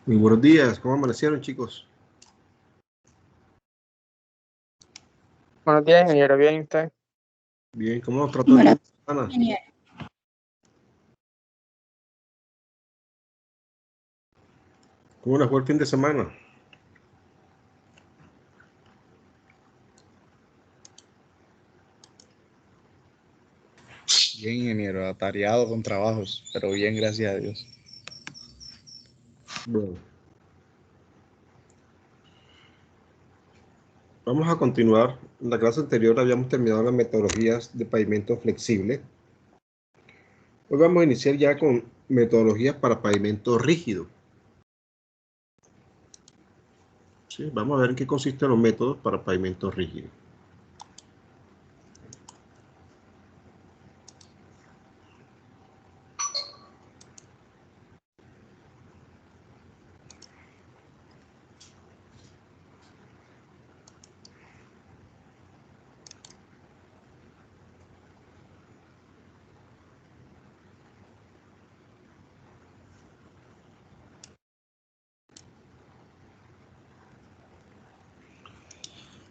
Muy buenos días, ¿cómo amanecieron, chicos? Buenos días, ingeniero. Bien, ¿usted? Bien, ¿cómo nos trató el fin de semana? ¿Cómo nos fue el fin de semana? Bien, ingeniero, atareado con trabajos, pero bien, gracias a Dios. Bueno, vamos a continuar. En la clase anterior habíamos terminado las metodologías de pavimento flexible. Hoy vamos a iniciar ya con metodologías para pavimento rígido. ¿Sí? Vamos a ver en qué consisten los métodos para pavimento rígido.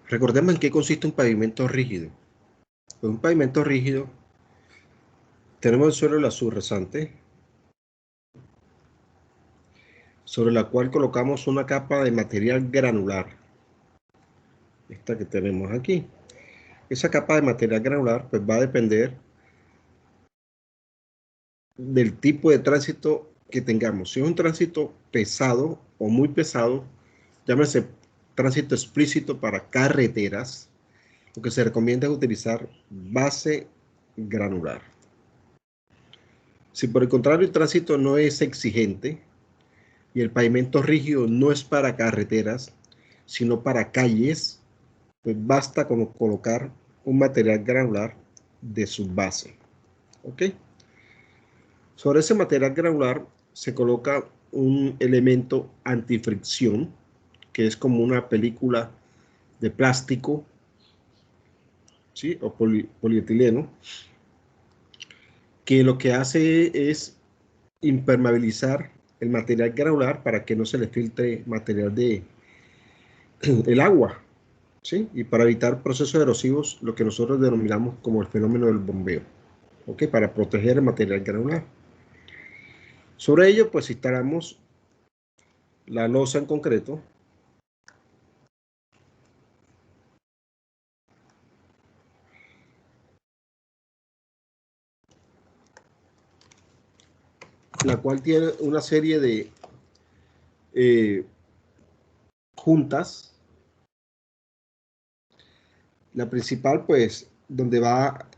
Recordemos en qué consiste un pavimento rígido. En un pavimento rígido tenemos el suelo azul rasante, sobre la cual colocamos una capa de material granular. Esta que tenemos aquí. Esa capa de material granular pues va a depender del tipo de tránsito que tengamos. Si es un tránsito pesado o muy pesado, llámese tránsito explícito para carreteras, lo que se recomienda es utilizar base granular. Si por el contrario el tránsito no es exigente y el pavimento rígido no es para carreteras, sino para calles, pues basta con colocar un material granular de su base. ¿Ok? Sobre ese material granular se coloca un elemento antifricción, que es como una película de plástico, ¿sí? O polietileno, que lo que hace es impermeabilizar el material granular para que no se le filtre material de el agua, ¿sí? Y para evitar procesos erosivos, lo que nosotros denominamos como el fenómeno del bombeo, ¿ok? Para proteger el material granular. Sobre ello, pues instalamos la losa en concreto, la cual tiene una serie de juntas. La principal, pues, donde va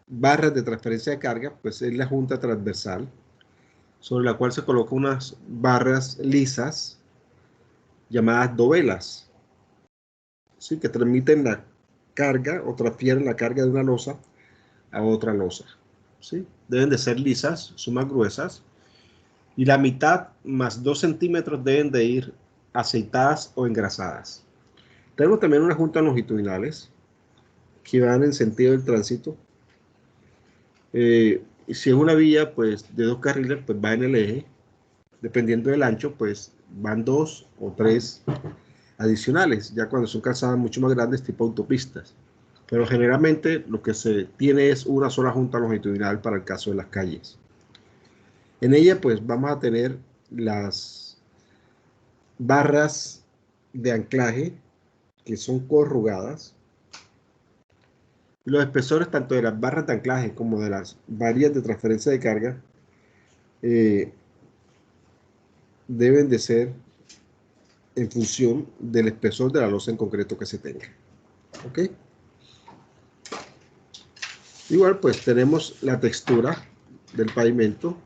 barras de transferencia de carga, pues es la junta transversal, sobre la cual se colocan unas barras lisas llamadas dovelas, ¿sí? Que transmiten la carga o transfieren la carga de una losa a otra losa, ¿sí? Deben de ser lisas, son más gruesas, y la mitad más 2 centímetros deben de ir aceitadas o engrasadas. Tenemos también unas juntas longitudinales que van en sentido del tránsito. Si es una vía pues de 2 carriles, pues va en el eje. Dependiendo del ancho, pues van 2 o 3 adicionales, ya cuando son calzadas mucho más grandes, tipo autopistas. Pero generalmente lo que se tiene es una sola junta longitudinal para el caso de las calles. En ella pues vamos a tener las barras de anclaje que son corrugadas. Los espesores tanto de las barras de anclaje como de las varillas de transferencia de carga deben de ser en función del espesor de la losa en concreto que se tenga. ¿Ok? Igual pues tenemos la textura del pavimento.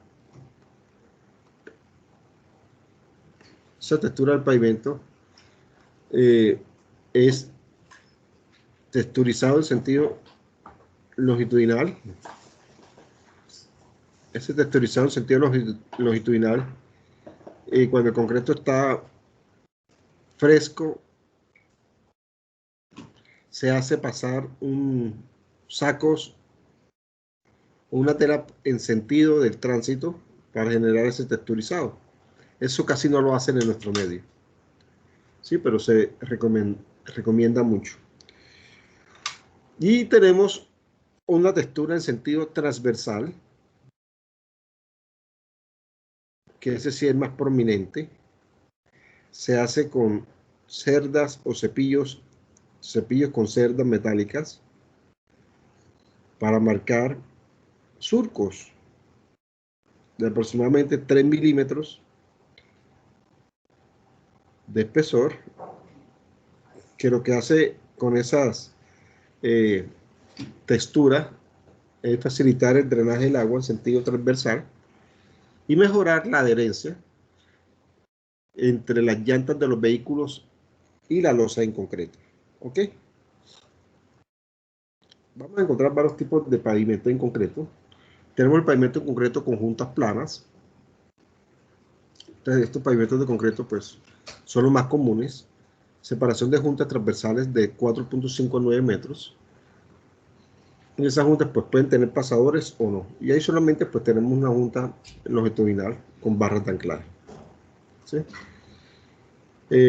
Esa textura del pavimento es texturizado en sentido longitudinal. Ese texturizado en sentido longitudinal, cuando el concreto está fresco, se hace pasar un sacos o una tela en sentido del tránsito para generar ese texturizado. Eso casi no lo hacen en nuestro medio. Sí, pero se recomienda mucho. Y tenemos una textura en sentido transversal, que ese sí es más prominente. Se hace con cerdas o cepillos con cerdas metálicas para marcar surcos de aproximadamente 3 milímetros de espesor, que lo que hace con esas texturas es facilitar el drenaje del agua en sentido transversal y mejorar la adherencia entre las llantas de los vehículos y la losa en concreto. ¿Ok? Vamos a encontrar varios tipos de pavimento en concreto. Tenemos el pavimento en concreto con juntas planas. Entonces, estos pavimentos de concreto pues son los más comunes. Separación de juntas transversales de 4.5 a 9 metros. Y esas juntas pues pueden tener pasadores o no. Y ahí solamente pues tenemos una junta longitudinal con barras de anclaje. ¿Sí?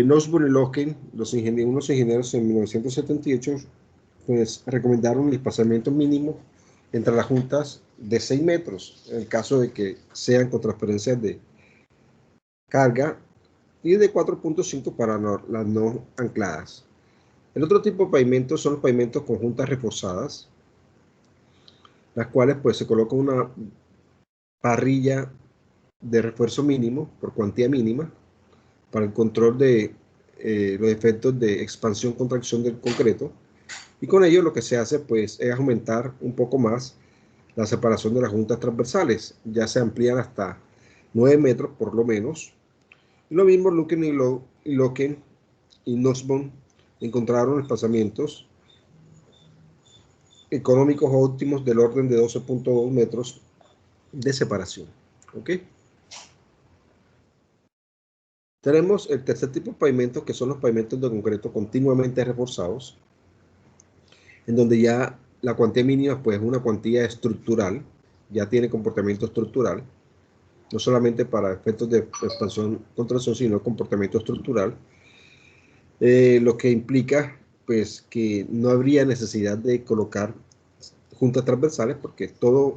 Nosburn y Loken, unos ingenieros en 1978, pues recomendaron el espaciamiento mínimo entre las juntas de 6 metros, en el caso de que sean con transferencias de carga, y de 4.5 para las no ancladas. El otro tipo de pavimentos son los pavimentos con juntas reforzadas, las cuales pues se coloca una parrilla de refuerzo mínimo por cuantía mínima para el control de los efectos de expansión-contracción del concreto, y con ello lo que se hace pues es aumentar un poco más la separación de las juntas transversales, ya se amplían hasta 9 metros por lo menos. Y lo mismo Loken y Nussbaum encontraron espaciamientos económicos óptimos del orden de 12.2 metros de separación. ¿Ok? Tenemos el tercer tipo de pavimentos, que son los pavimentos de concreto continuamente reforzados, en donde ya la cuantía mínima pues es una cuantía estructural, ya tiene comportamiento estructural, no solamente para efectos de expansión, contracción, sino comportamiento estructural, lo que implica pues que no habría necesidad de colocar juntas transversales, porque todos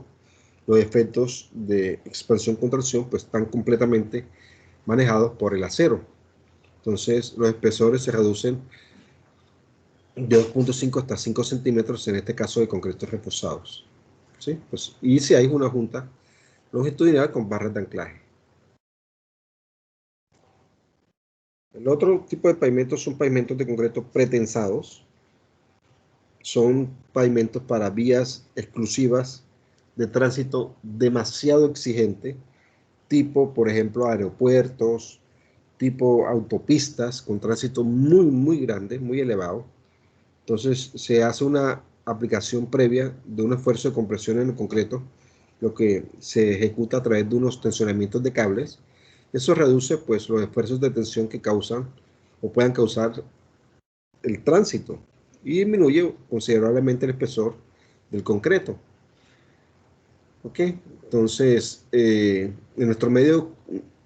los efectos de expansión, contracción pues están completamente manejados por el acero. Entonces los espesores se reducen de 2.5 hasta 5 centímetros en este caso de concretos reforzados. ¿Sí? Pues, y si hay una junta longitudinal con barras de anclaje. El otro tipo de pavimentos son pavimentos de concreto pretensados. Son pavimentos para vías exclusivas de tránsito demasiado exigente, tipo, por ejemplo, aeropuertos, tipo autopistas con tránsito muy, muy grande, muy elevado. Entonces se hace una aplicación previa de un esfuerzo de compresión en el concreto, lo que se ejecuta a través de unos tensionamientos de cables. Eso reduce pues los esfuerzos de tensión que causan o puedan causar el tránsito y disminuye considerablemente el espesor del concreto. ¿Ok? Entonces, en nuestro medio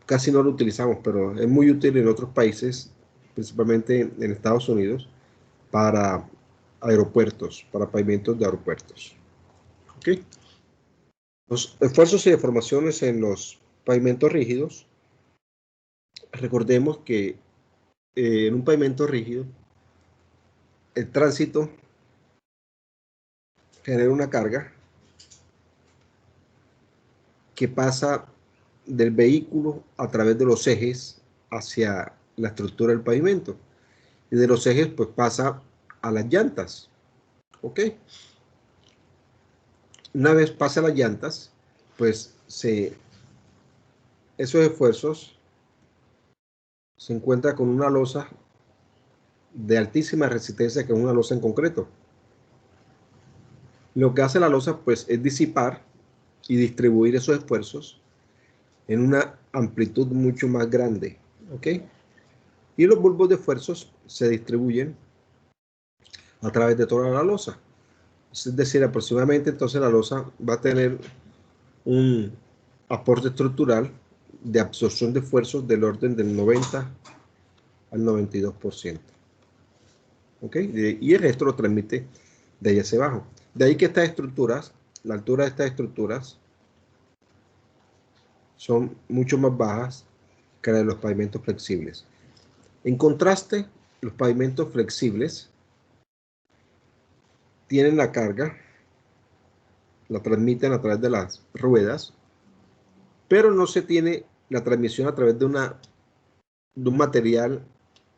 casi no lo utilizamos, pero es muy útil en otros países, principalmente en Estados Unidos, para aeropuertos, para pavimentos de aeropuertos. ¿Ok? Los esfuerzos y deformaciones en los pavimentos rígidos. Recordemos que en un pavimento rígido, el tránsito genera una carga que pasa del vehículo a través de los ejes hacia la estructura del pavimento. Y de los ejes pues pasa a las llantas. ¿Ok? Una vez pasa a las llantas, pues esos esfuerzos se encuentra con una losa de altísima resistencia, que es una losa en concreto. Lo que hace la losa pues es disipar y distribuir esos esfuerzos en una amplitud mucho más grande. ¿Ok? Y los bulbos de esfuerzos se distribuyen a través de toda la losa. Es decir, aproximadamente entonces la losa va a tener un aporte estructural de absorción de esfuerzos del orden del 90 al 92%. ¿Ok? Y el resto lo transmite de ahí hacia abajo. De ahí que estas estructuras, la altura de estas estructuras son mucho más bajas que la de los pavimentos flexibles. En contraste, los pavimentos flexibles tienen la carga, la transmiten a través de las ruedas, pero no se tiene la transmisión a través de un material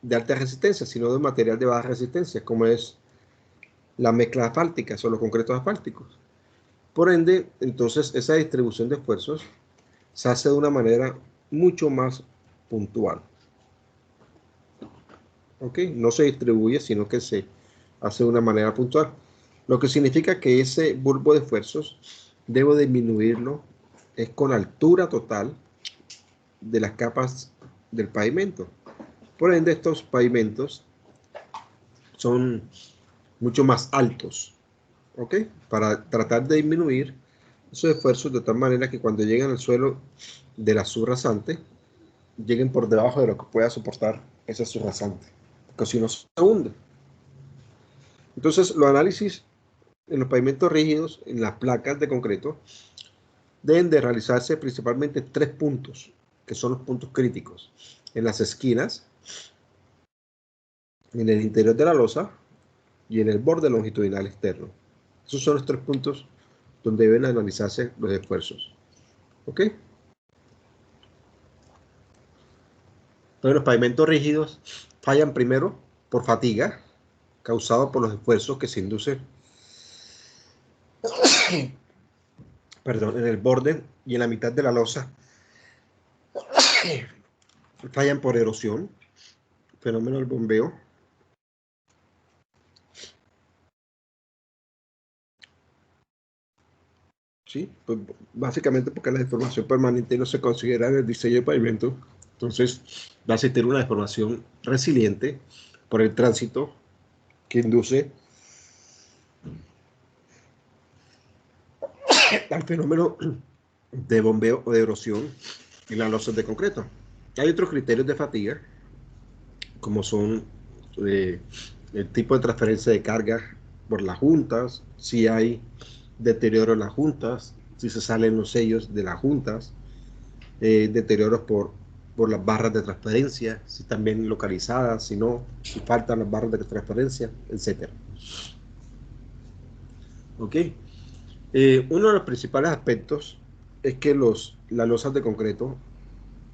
de alta resistencia, sino de un material de baja resistencia, como es la mezcla asfáltica o los concretos asfálticos. Por ende, entonces, esa distribución de esfuerzos se hace de una manera mucho más puntual. ¿Ok? No se distribuye, sino que se hace de una manera puntual. Lo que significa que ese bulbo de esfuerzos debo disminuirlo es con la altura total de las capas del pavimento. Por ende, estos pavimentos son mucho más altos, ¿ok? Para tratar de disminuir esos esfuerzos de tal manera que cuando lleguen al suelo de la subrasante, lleguen por debajo de lo que pueda soportar esa subrasante, porque si no se hunde. Entonces, los análisis en los pavimentos rígidos, en las placas de concreto, deben de realizarse principalmente 3 puntos, que son los puntos críticos: en las esquinas, en el interior de la losa y en el borde longitudinal externo. Esos son los 3 puntos donde deben analizarse los esfuerzos. ¿Ok? Entonces, los pavimentos rígidos fallan primero por fatiga, causado por los esfuerzos que se inducen en el borde y en la mitad de la losa. Fallan por erosión, fenómeno del bombeo. ¿Sí? Pues básicamente porque la deformación permanente no se considera en el diseño de pavimento. Entonces va a existir una deformación resiliente por el tránsito que induce al fenómeno de bombeo o de erosión en las losas de concreto. Hay otros criterios de fatiga, como son el tipo de transferencia de carga por las juntas, si hay deterioro en las juntas, si se salen los sellos de las juntas, deterioros por las barras de transferencia, si están bien localizadas, si no, si faltan las barras de transferencia, etc. ¿Ok? Uno de los principales aspectos es que las losas de concreto,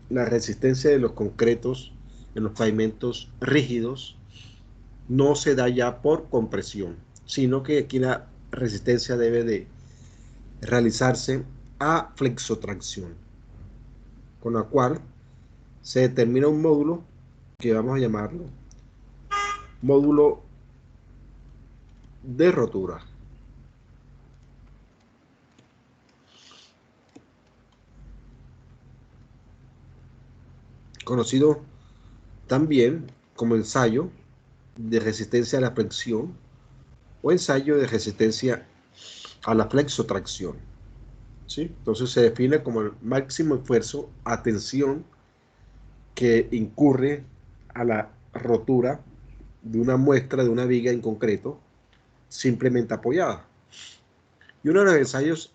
la resistencia de los concretos en los pavimentos rígidos no se da ya por compresión, sino que aquí la resistencia debe de realizarse a flexotracción, con la cual se determina un módulo que vamos a llamarlo módulo de rotura. Conocido también como ensayo de resistencia a la flexión o ensayo de resistencia a la flexotracción. ¿Sí? Entonces se define como el máximo esfuerzo a tensión que incurre a la rotura de una muestra de una viga en concreto simplemente apoyada. Y uno de los ensayos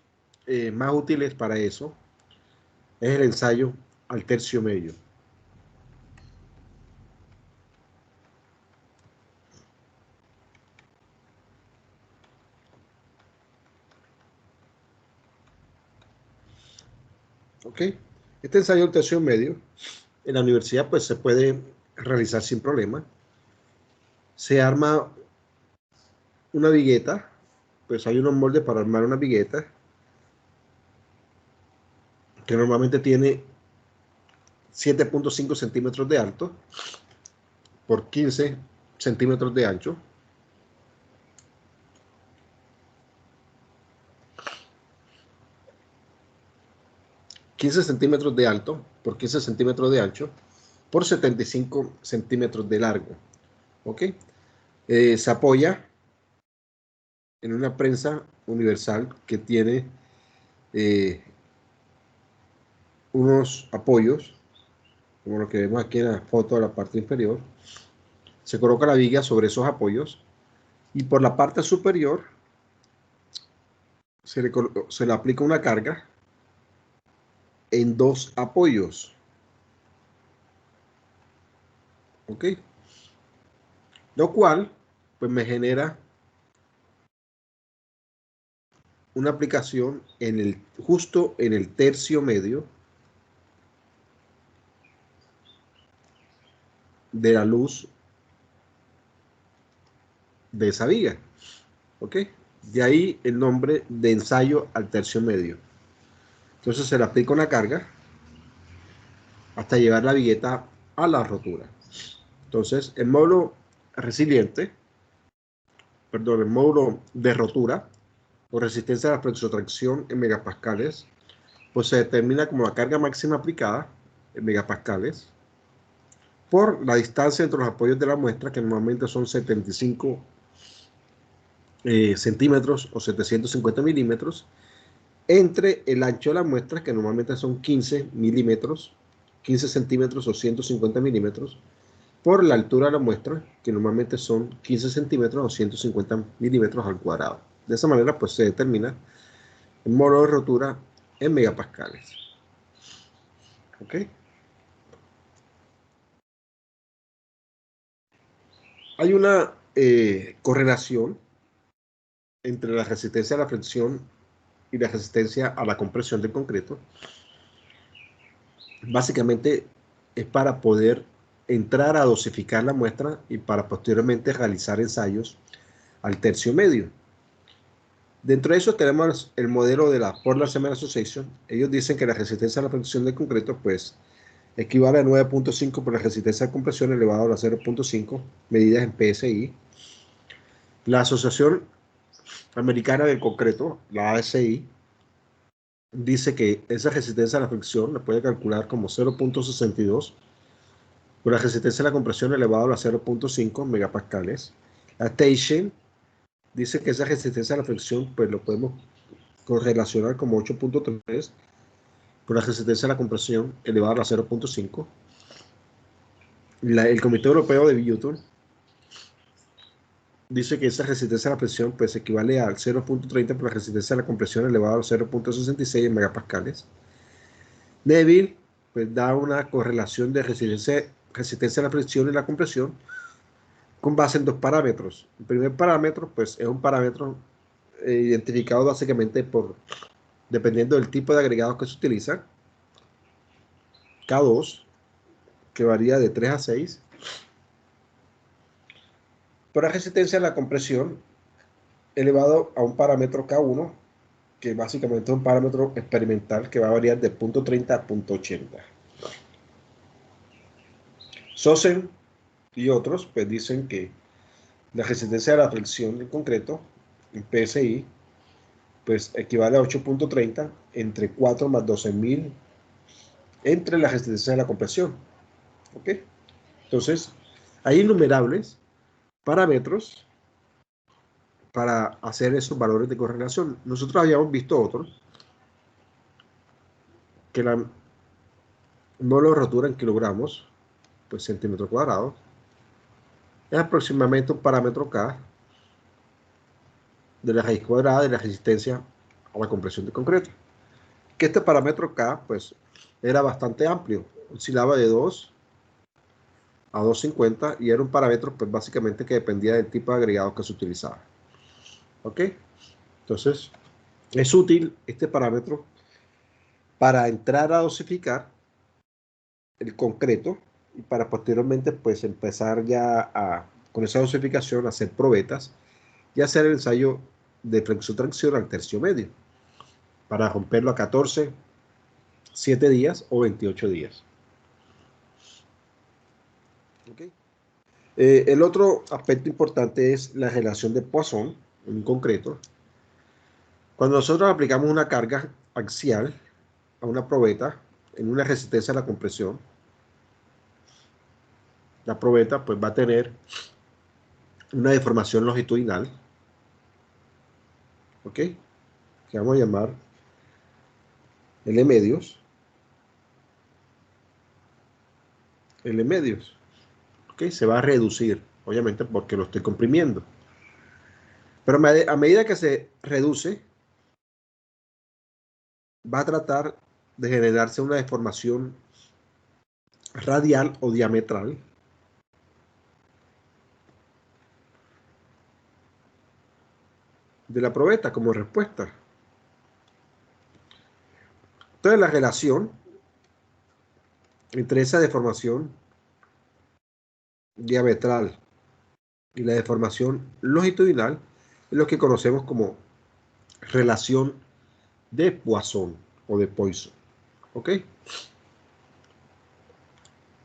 más útiles para eso es el ensayo al tercio medio. ¿Ok? Este ensayo al tercio medio en la universidad pues se puede realizar sin problema. Se arma una vigueta, pues hay unos moldes para armar una vigueta que normalmente tiene 7.5 centímetros de alto por 15 centímetros de ancho. $15 de alto por 15 centímetros de ancho por 75 centímetros de largo. ¿Ok? Se apoya en una prensa universal que tiene unos apoyos, como lo que vemos aquí en la foto de la parte inferior. Se coloca la viga sobre esos apoyos y por la parte superior se le aplica una carga en 2 apoyos. ¿Ok? Lo cual pues me genera una aplicación justo en el tercio medio de la luz de esa viga. ¿Ok? De ahí el nombre de ensayo al tercio medio. Entonces se le aplica una carga hasta llevar la vigueta a la rotura. Entonces el módulo resiliente, perdón, el módulo de rotura o resistencia a la flexotracción en megapascales, pues se determina como la carga máxima aplicada en megapascales por la distancia entre los apoyos de la muestra, que normalmente son 75 centímetros o 750 milímetros, entre el ancho de la muestra, que normalmente son 15 milímetros, 15 centímetros o 150 milímetros, por la altura de la muestra, que normalmente son 15 centímetros o 150 milímetros al cuadrado. De esa manera, pues se determina el módulo de rotura en megapascales. ¿Ok? Hay una correlación entre la resistencia a la fricción y la resistencia a la compresión del concreto. Básicamente es para poder entrar a dosificar la muestra y para posteriormente realizar ensayos al tercio medio. Dentro de eso tenemos el modelo de la Portland Cement Association. Ellos dicen que la resistencia a la fricción del concreto pues equivale a 9.5 por la resistencia de compresión elevado a la 0.5 medidas en PSI. La Asociación Americana del Concreto, la ASI, dice que esa resistencia a la fricción la puede calcular como 0.62 por la resistencia a la compresión elevado a 0.5 megapascales. La Station dice que esa resistencia a la fricción pues lo podemos correlacionar como 8.3 por la resistencia a la compresión elevado a 0.5. El Comité Europeo de Newton dice que esa resistencia a la presión pues equivale al 0.30 por la resistencia a la compresión elevado a 0.66 megapascales. Neville pues da una correlación de resistencia a la presión y la compresión con base en 2 parámetros. El primer parámetro pues es un parámetro identificado básicamente dependiendo del tipo de agregado que se utiliza, K2, que varía de 3 a 6, por la resistencia a la compresión elevado a un parámetro K1, que básicamente es un parámetro experimental que va a variar de 0.30 a 0.80. Sosen y otros pues dicen que la resistencia a la fricción del concreto en PSI pues equivale a 8.30 entre 4 más 12.000 entre la resistencia de la compresión. ¿Ok? Entonces, hay innumerables parámetros para hacer esos valores de correlación. Nosotros habíamos visto otros, que la módulo de rotura en kilogramos, pues centímetro cuadrado, es aproximadamente un parámetro K de la raíz cuadrada de la resistencia a la compresión de concreto. Que este parámetro K, pues, era bastante amplio, oscilaba de 2 a 250 y era un parámetro, pues, básicamente que dependía del tipo de agregado que se utilizaba. ¿Ok? Entonces, es útil este parámetro para entrar a dosificar el concreto y para posteriormente, pues, empezar ya con esa dosificación, a hacer probetas y hacer el ensayo de flexotracción al tercio medio para romperlo a 14, 7 días o 28 días. Okay. El otro aspecto importante es la relación de Poisson en concreto. Cuando nosotros aplicamos una carga axial a una probeta en una resistencia a la compresión, la probeta pues va a tener una deformación longitudinal, ¿ok? Que vamos a llamar L medios, L medios. ¿Ok? Se va a reducir, obviamente porque lo estoy comprimiendo. Pero a medida que se reduce, va a tratar de generarse una deformación radial o diametral de la probeta como respuesta. Entonces la relación entre esa deformación diametral y la deformación longitudinal es lo que conocemos como relación de Poisson o de Poisson. ¿Ok?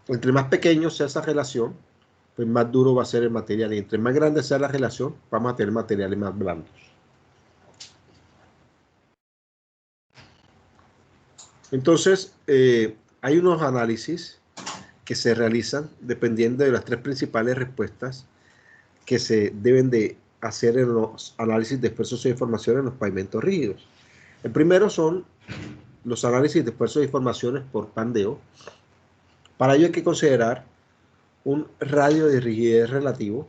Entre más pequeño sea esa relación, pues más duro va a ser el material. Y entre más grande sea la relación, vamos a tener materiales más blandos. Entonces, hay unos análisis que se realizan dependiendo de las tres principales respuestas que se deben de hacer en los análisis de esfuerzos de información en los pavimentos rígidos. El primero son los análisis de esfuerzos de informaciones por pandeo. Para ello hay que considerar un radio de rigidez relativo,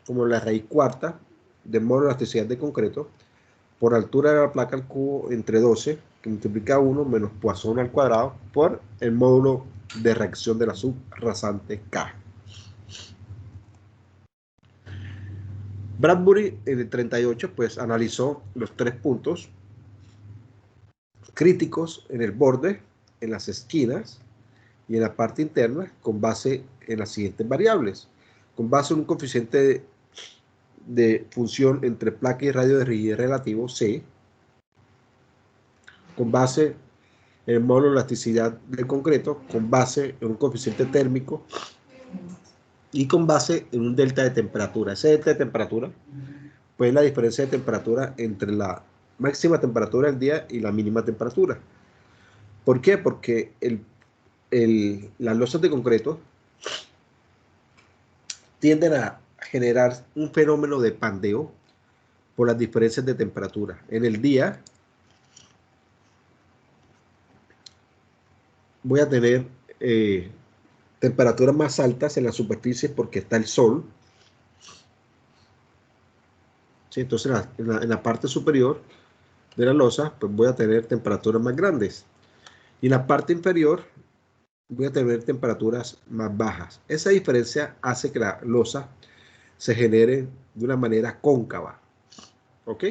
como la raíz cuarta del módulo de elasticidad de concreto, por altura de la placa al cubo entre 12, que multiplica 1 menos Poisson al cuadrado, por el módulo de reacción de la subrasante K. Bradbury en el 38 pues analizó los tres puntos críticos en el borde, en las esquinas y en la parte interna con base en las siguientes variables. Con base en un coeficiente de función entre placa y radio de rigidez relativo C, con base en el módulo de elasticidad del concreto, con base en un coeficiente térmico y con base en un delta de temperatura. Ese delta de temperatura pues es la diferencia de temperatura entre la máxima temperatura del día y la mínima temperatura. ¿Por qué? Porque las losas de concreto tienden a generar un fenómeno de pandeo por las diferencias de temperatura. En el día voy a tener temperaturas más altas en la superficie porque está el sol. ¿Sí? Entonces en la parte superior de la losa pues voy a tener temperaturas más grandes. Y en la parte inferior voy a tener temperaturas más bajas. Esa diferencia hace que la losa se genere de una manera cóncava. ¿Ok?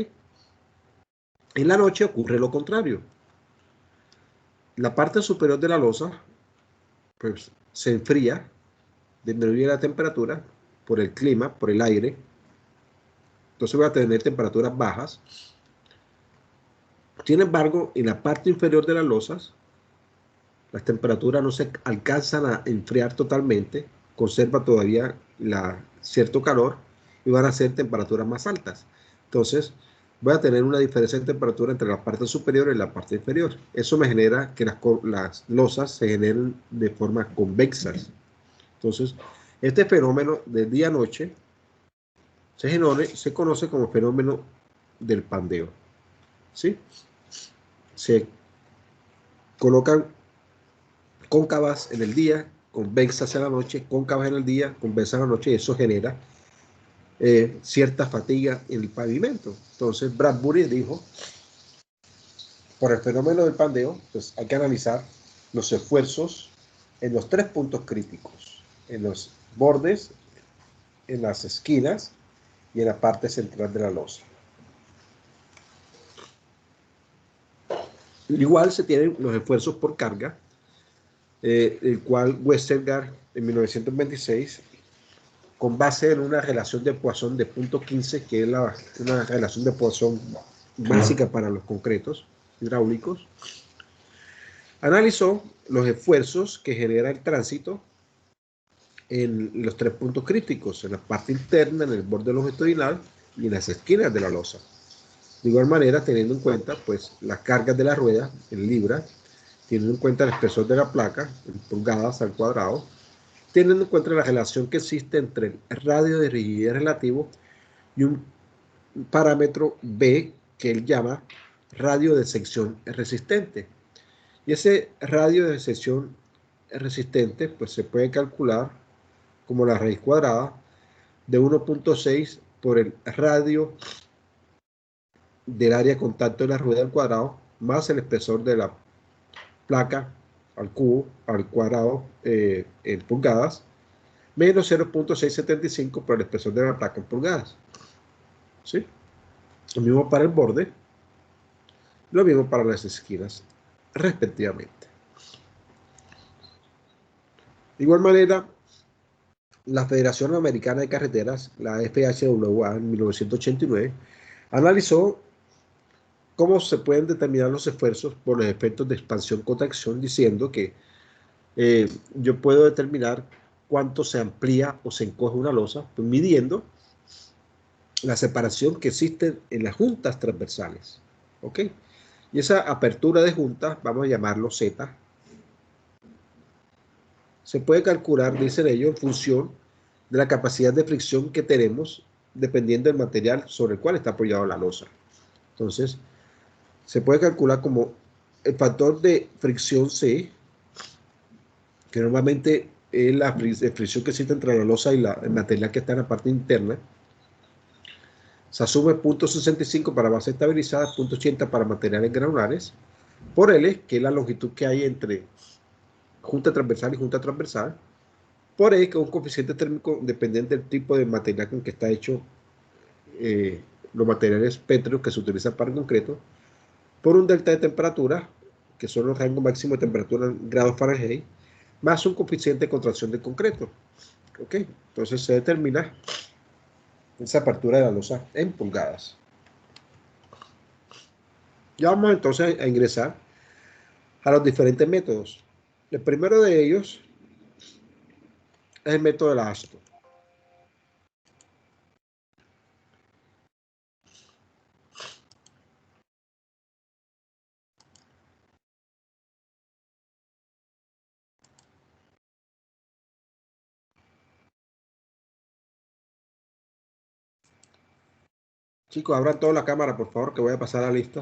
En la noche ocurre lo contrario. La parte superior de la losa pues, se enfría, disminuye la temperatura por el clima, por el aire. Entonces voy a tener temperaturas bajas. Sin embargo, en la parte inferior de las losas, las temperaturas no se alcanzan a enfriar totalmente, conserva todavía cierto calor y van a ser temperaturas más altas. Entonces, voy a tener una diferencia de temperatura entre la parte superior y la parte inferior. Eso me genera que las losas se generen de forma convexas. Entonces, este fenómeno de día-noche se conoce como fenómeno del pandeo. ¿Sí? Se colocan cóncavas en el día, convexas en la noche, cóncavas en el día, convexas en la noche, y eso genera cierta fatiga en el pavimento. Entonces Bradbury dijo, por el fenómeno del pandeo, pues hay que analizar los esfuerzos en los tres puntos críticos, en los bordes, en las esquinas y en la parte central de la losa. Igual se tienen los esfuerzos por carga, el cual Westergaard en 1926, con base en una relación de Poisson de 0.15, que es una relación de Poisson básica para los concretos hidráulicos, analizó los esfuerzos que genera el tránsito en los tres puntos críticos, en la parte interna, en el borde longitudinal y en las esquinas de la losa. De igual manera, teniendo en cuenta pues, las cargas de la rueda en libras, teniendo en cuenta el espesor de la placa en pulgadas al cuadrado, teniendo en cuenta la relación que existe entre el radio de rigidez relativo y un parámetro B que él llama radio de sección resistente. Y ese radio de sección resistente, pues se puede calcular como la raíz cuadrada de 1.6 por el radio del área de contacto de la rueda al cuadrado más el espesor de la placa al cubo, al cuadrado en pulgadas, menos 0.675 por el espesor de la placa en pulgadas. ¿Sí? Lo mismo para el borde, lo mismo para las esquinas, respectivamente. De igual manera, la Federación Americana de Carreteras, la FHWA, en 1989, analizó cómo se pueden determinar los esfuerzos por los efectos de expansión-contracción, diciendo que yo puedo determinar cuánto se amplía o se encoge una losa, pues midiendo la separación que existe en las juntas transversales. ¿Ok? Y esa apertura de juntas, vamos a llamarlo Z, se puede calcular, dicen ellos, en función de la capacidad de fricción que tenemos dependiendo del material sobre el cual está apoyado la losa. Entonces, se puede calcular como el factor de fricción C, que normalmente es la fricción que existe entre la losa y el material que está en la parte interna. Se asume 0.65 para base estabilizada, 0.80 para materiales granulares, por L, que es la longitud que hay entre junta transversal y junta transversal, por E, que es un coeficiente térmico dependiente del tipo de material con que está hecho los materiales pétreos que se utilizan para el concreto, por un delta de temperatura, que son los rangos máximos de temperatura en grados Fahrenheit, más un coeficiente de contracción del concreto. ¿Ok? Entonces se determina esa apertura de la losa en pulgadas. Ya vamos entonces a ingresar a los diferentes métodos. El primero de ellos es el método de la ASTO. Chicos, abran toda la cámara, por favor, que voy a pasar a la lista.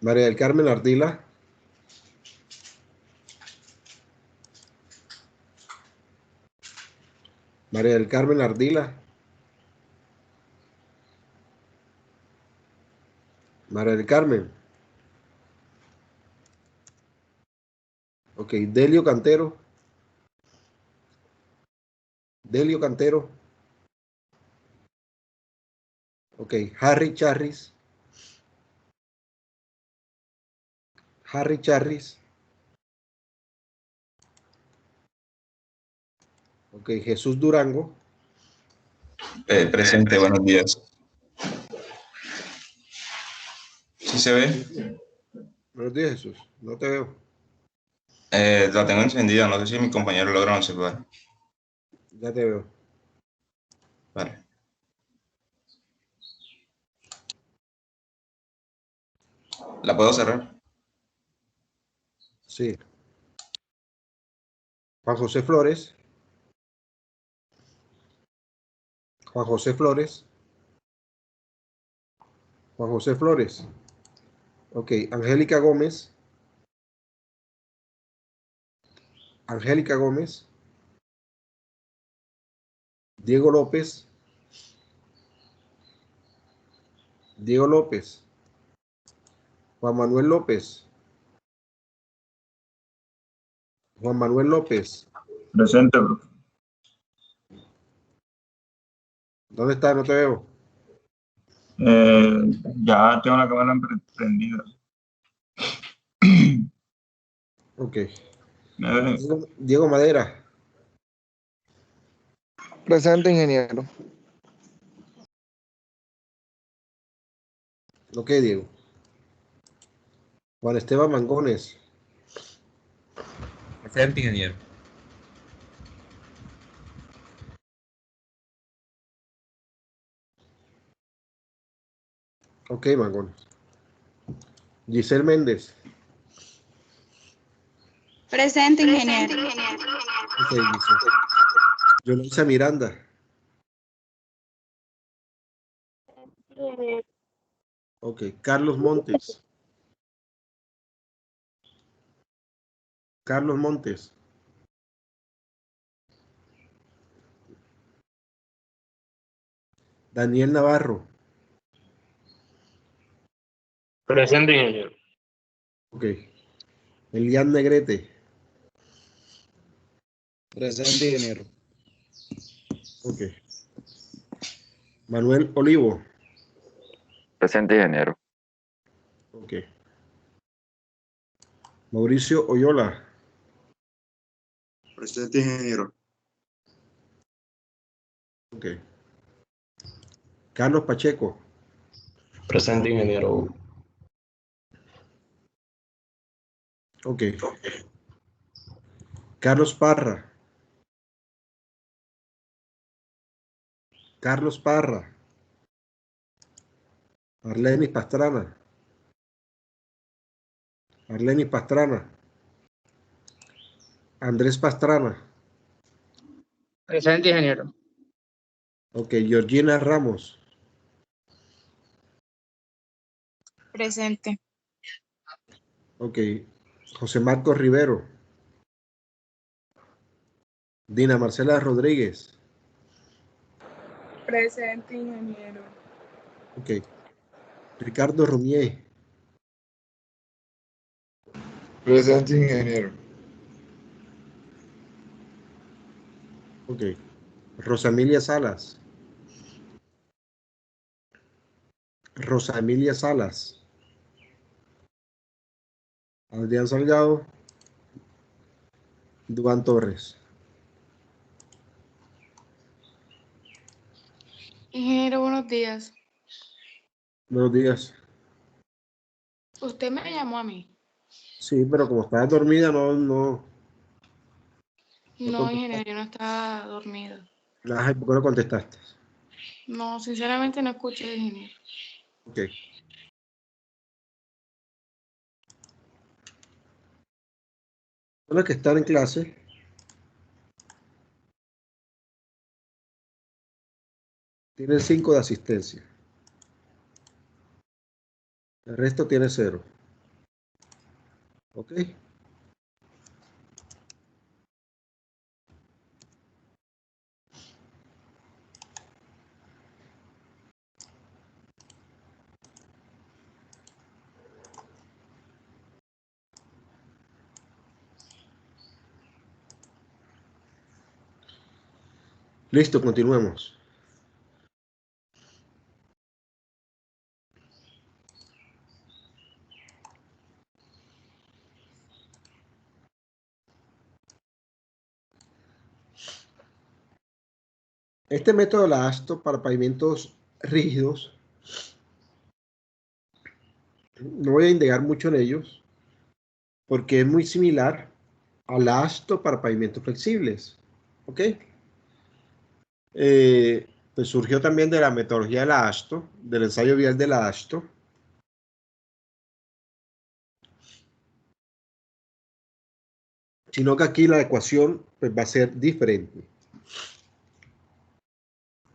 María del Carmen Ardila. María del Carmen Ardila. María del Carmen. Ok, Delio Cantero. Delio Cantero. Ok, Harry Charris. Harry Charris. Ok, Jesús Durango. Presente, buenos días. ¿Sí se ve? Buenos días, Jesús. No te veo. La tengo encendida, no sé si mi compañero logra observar. Ya te veo. Vale. ¿La puedo cerrar? Sí. Juan José Flores. Juan José Flores. Juan José Flores. Ok, Angélica Gómez. Angélica Gómez. Diego López. Diego López. Juan Manuel López. Juan Manuel López. Presente, profe. ¿Dónde está? No te veo. Ya tengo la cámara prendida. Ok. ¿Me ven? Diego Madera. Presente, ingeniero. Ok, Diego. Juan Esteban Mangones. Presente, ingeniero. Ok, Magón. Giselle Méndez. Presente, ingeniero. Ok, Giselle. Yolanda Miranda. Ok, Carlos Montes. Carlos Montes. Daniel Navarro. Presente, ingeniero. Ok. Elian Negrete. Presente, ingeniero. Ok. Manuel Olivo. Presente, ingeniero. Ok. Mauricio Oyola. Presente, ingeniero. Ok. Carlos Pacheco. Presente, ingeniero. Ok. Carlos Parra. Carlos Parra. Arlenis Pastrana. Arlenis Pastrana. Andrés Pastrana. Presente, ingeniero. Ok. Georgina Ramos. Presente. Ok. José Marcos Rivero. Dina Marcela Rodríguez. Presente, ingeniero. Ok. Ricardo Rumier. Presente, ingeniero. Ok. Rosa Emilia Salas. Rosa Emilia Salas. Adrián Salgado. Duván Torres. Ingeniero, buenos días. Buenos días. Usted me llamó a mí. Sí, pero como estás dormida, no No, contestaste. ingeniero, yo no estaba dormido. Ay, ¿por qué no contestaste? No, sinceramente no escuché, ingeniero. Ok. Los que están en clase tienen 5 de asistencia. El resto tiene 0. ¿Ok? Listo, continuemos. Este método de la ASTO para pavimentos rígidos, no voy a indagar mucho en ellos, porque es muy similar a la ASTO para pavimentos flexibles. ¿Ok? Pues surgió también de la metodología de la ASTO, del ensayo vial de la ASTO. Sino que aquí la ecuación pues, va a ser diferente.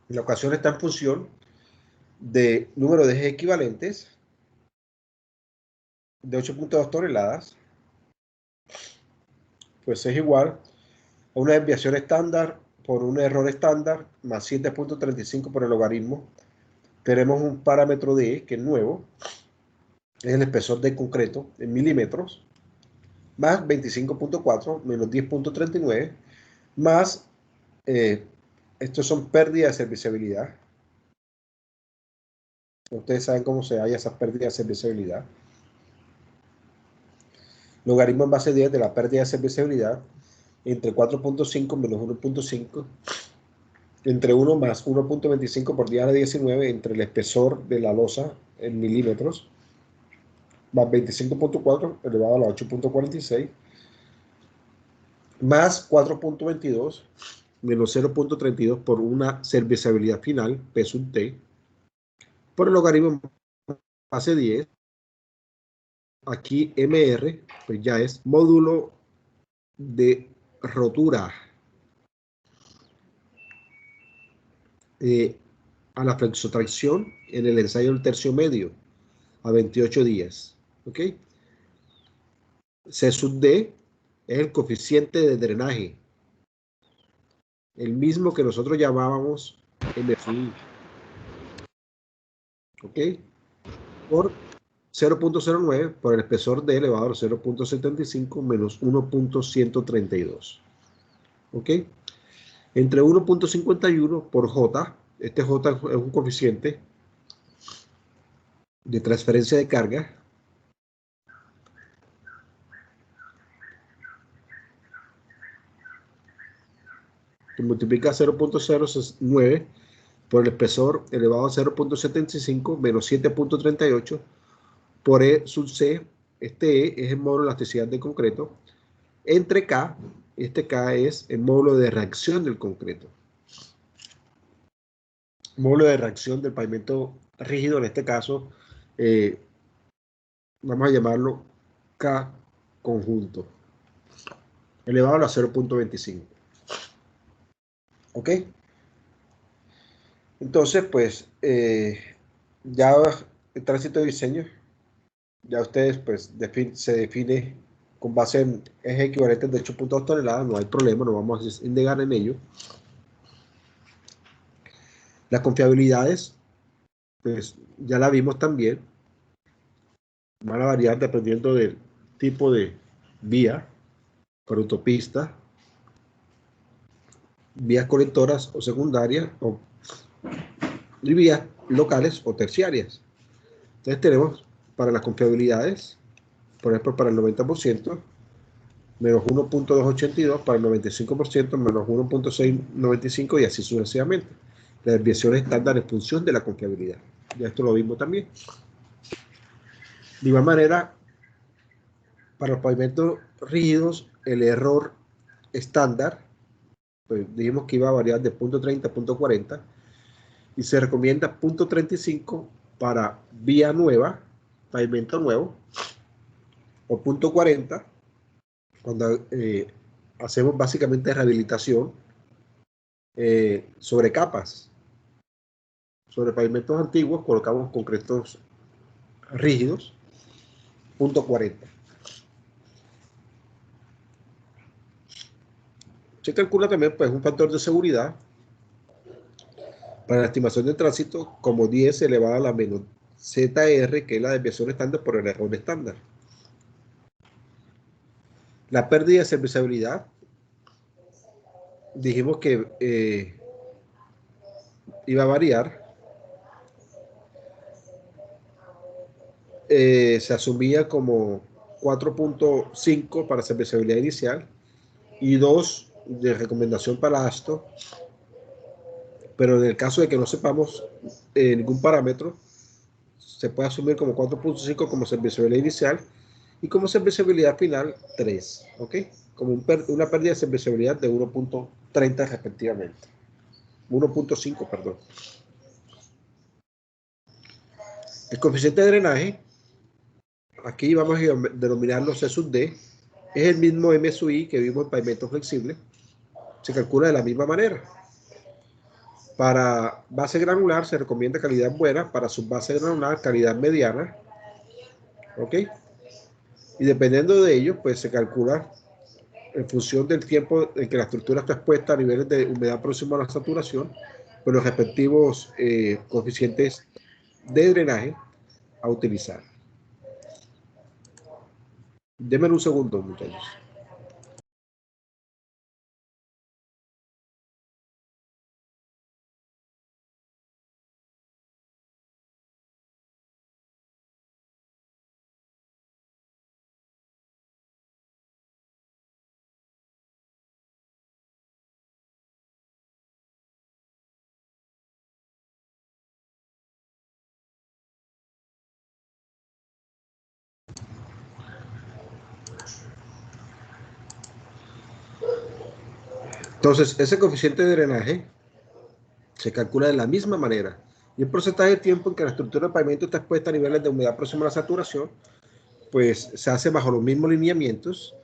La ecuación está en función de número de ejes equivalentes de 8.2 toneladas, pues es igual a una desviación estándar por un error estándar más 7.35 por el logaritmo. Tenemos un parámetro D que es nuevo, es el espesor de concreto en milímetros, más 25.4 menos 10.39, más, estos son pérdidas de serviciabilidad. Ustedes saben cómo se halla esas pérdidas de serviciabilidad. Logaritmo en base 10 de la pérdida de serviciabilidad entre 4.5 menos 1.5 entre 1 más 1.25 por 10 a la 19 entre el espesor de la losa en milímetros más 25.4 elevado a la 8.46 más 4.22 menos 0.32 por una serviciabilidad final, P sub T, por el logaritmo fase 10, aquí MR, pues ya es módulo de rotura a la flexotracción en el ensayo del tercio medio a 28 días. ¿Ok? C sub D es el coeficiente de drenaje, el mismo que nosotros llamábamos MFI. ¿Ok? Por 0.09 por el espesor D elevado a 0.75 menos 1.132. ¿Ok? Entre 1.51 por J, este J es un coeficiente de transferencia de carga, que multiplica 0.09 por el espesor elevado a 0.75 menos 7.38 por E sub C, este E es el módulo de elasticidad del concreto, entre K, este K es el módulo de reacción del concreto. Módulo de reacción del pavimento rígido, en este caso, vamos a llamarlo K conjunto, elevado a 0.25. ¿Ok? Entonces, pues, ya el tránsito de diseño, ya ustedes, pues, se define con base en ejes equivalentes de 8.2 toneladas, no hay problema, no vamos a indagar en ello. Las confiabilidades, pues, ya la vimos también, van a variar dependiendo del tipo de vía, por autopista, vías colectoras o secundarias, y vías locales o terciarias. Entonces tenemos para las confiabilidades, por ejemplo, para el 90%, menos 1.282, para el 95%, menos 1.695 y así sucesivamente. La desviación estándar en función de la confiabilidad. Ya esto lo vimos también. De igual manera, para los pavimentos rígidos, el error estándar, pues dijimos que iba a variar de 0.30 a 0.40 y se recomienda 0.35 para vía nueva, pavimento nuevo, o 0.40 cuando hacemos básicamente rehabilitación sobre capas. Sobre pavimentos antiguos colocamos concretos rígidos, 0.40. Se calcula también pues un factor de seguridad para la estimación de tránsito como 10 elevado a la menos ZR, que es la desviación estándar por el error estándar. La pérdida de serviciabilidad, dijimos que iba a variar. Se asumía como 4.5 para serviciabilidad inicial y 2 de recomendación para ASTO, pero en el caso de que no sepamos ningún parámetro, se puede asumir como 4.5 como serviciabilidad inicial y como serviciabilidad final 3, ¿ok? Como una pérdida de serviciabilidad de 1.30 respectivamente. 1.5, perdón. El coeficiente de drenaje, aquí vamos a denominarlo C sub D, es el mismo M sub I que vimos en pavimento flexible, se calcula de la misma manera. Para base granular se recomienda calidad buena, para subbase granular calidad mediana, ¿ok? Y dependiendo de ello, pues se calcula en función del tiempo en que la estructura está expuesta a niveles de humedad próximos a la saturación, con los respectivos coeficientes de drenaje a utilizar. Denme un segundo, muchachos. Entonces, ese coeficiente de drenaje se calcula de la misma manera Y el porcentaje de tiempo en que la estructura del pavimento está expuesta a niveles de humedad próxima a la saturación, pues se hace bajo los mismos lineamientos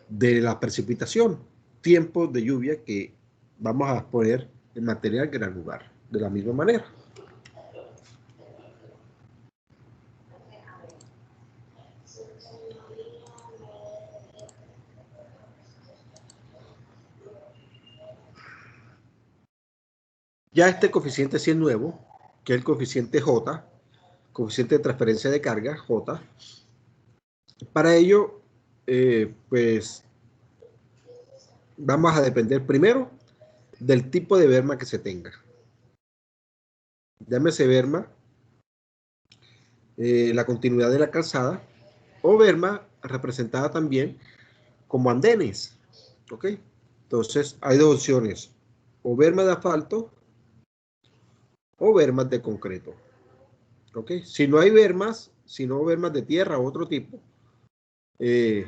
de la precipitación, tiempos de lluvia que vamos a poner en material granular, de la misma manera. Ya este coeficiente sí es nuevo, que es el coeficiente J, coeficiente de transferencia de carga, J. Para ello, pues vamos a depender primero del tipo de berma que se tenga. Llámese berma, la continuidad de la calzada, o berma representada también como andenes. ¿Ok? Entonces, hay dos opciones, o berma de asfalto o bermas de concreto. ¿Ok? Si no hay bermas, si no bermas de tierra o otro tipo, se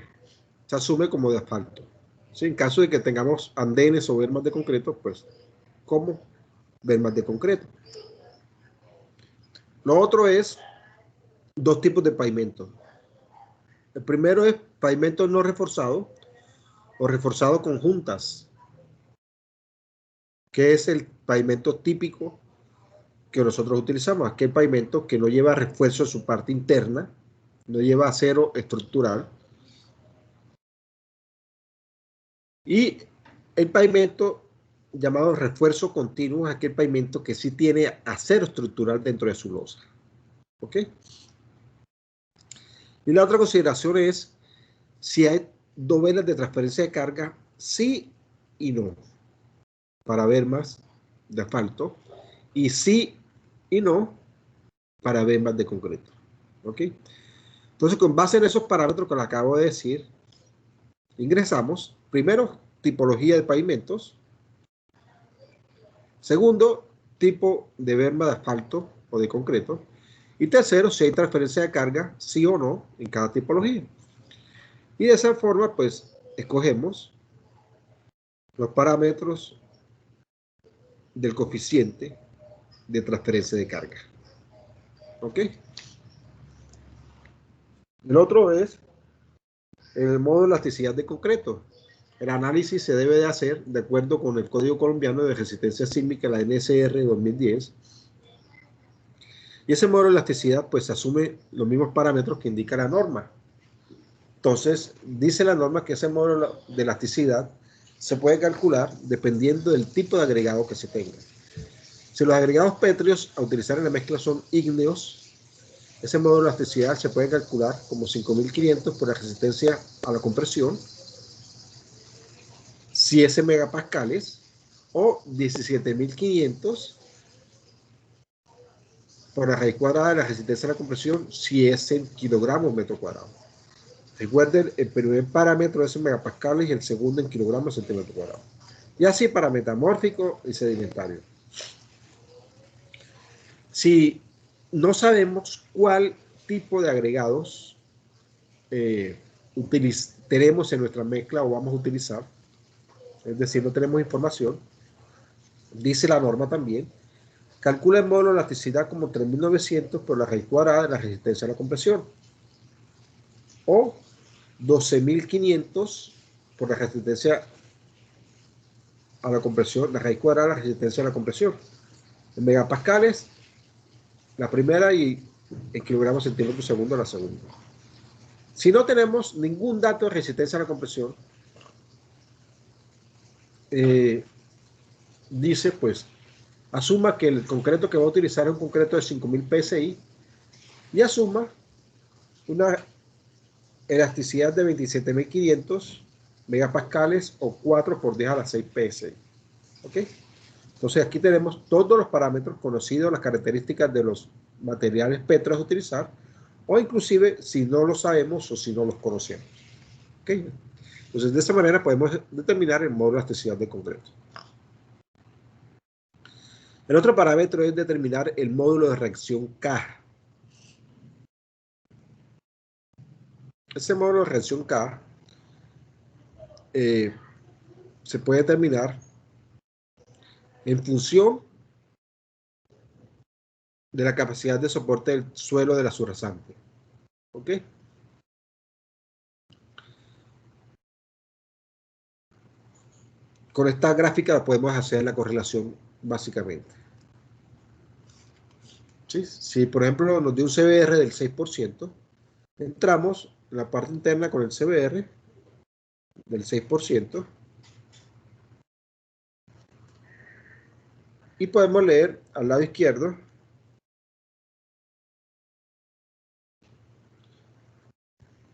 asume como de asfalto. ¿Sí? En caso de que tengamos andenes o bermas de concreto, pues como bermas de concreto. Lo otro es dos tipos de pavimento. El primero es pavimento no reforzado o reforzado con juntas, que es el pavimento típico que nosotros utilizamos. Aquel pavimento que no lleva refuerzo en su parte interna, no lleva acero estructural. Y el pavimento llamado refuerzo continuo es aquel pavimento que sí tiene acero estructural dentro de su losa. ¿Ok? Y la otra consideración es si hay dovelas de transferencia de carga, sí y no, para bermas de asfalto, y sí y no para bermas de concreto. ¿Ok? Entonces, con base en esos parámetros que les acabo de decir, ingresamos, primero, tipología de pavimentos. Segundo, tipo de berma de asfalto o de concreto. Y tercero, si hay transferencia de carga, sí o no, en cada tipología. Y de esa forma, pues, escogemos los parámetros del coeficiente de transferencia de carga. ¿Ok? El otro es el modo de elasticidad de concreto. El análisis se debe de hacer de acuerdo con el Código Colombiano de Resistencia Sísmica, la NSR 2010. Y ese modo de elasticidad, pues, asume los mismos parámetros que indica la norma. Entonces, dice la norma que ese modo de elasticidad se puede calcular dependiendo del tipo de agregado que se tenga. Si los agregados pétreos a utilizar en la mezcla son ígneos, ese modo de elasticidad se puede calcular como 5.500 por la resistencia a la compresión, 7 megapascales, o 17.500 por la raíz cuadrada de la resistencia a la compresión, si es en kilogramos metro cuadrado. Recuerden, el primer parámetro es en megapascales y el segundo en kilogramos centímetro cuadrado. Y así para metamórfico y sedimentario. Si no sabemos cuál tipo de agregados tenemos en nuestra mezcla o vamos a utilizar, es decir, no tenemos información, dice la norma también, calcula el módulo de elasticidad como 3.900 por la raíz cuadrada de la resistencia a la compresión, o 12.500 por la resistencia a la compresión, la raíz cuadrada de la resistencia a la compresión. En megapascales, la primera, y en kilogramos centímetros segundo, la segunda. Si no tenemos ningún dato de resistencia a la compresión, dice, pues, asuma que el concreto que va a utilizar es un concreto de 5.000 PSI y asuma una elasticidad de 27.500 megapascales o 4 por 10 a la 6 PSI. ¿Ok? Entonces aquí tenemos todos los parámetros conocidos, las características de los materiales pétreos a utilizar, o inclusive si no lo sabemos o si no los conocemos. ¿Ok? Entonces de esta manera podemos determinar el módulo de elasticidad de concreto. El otro parámetro es determinar el módulo de reacción K. Ese módulo de reacción K se puede determinar en función de la capacidad de soporte del suelo de la subrasante. ¿Ok? Con esta gráfica podemos hacer la correlación básicamente. ¿Sí? Si por ejemplo nos dio un CBR del 6%, entramos en la parte interna con el CBR del 6% y podemos leer al lado izquierdo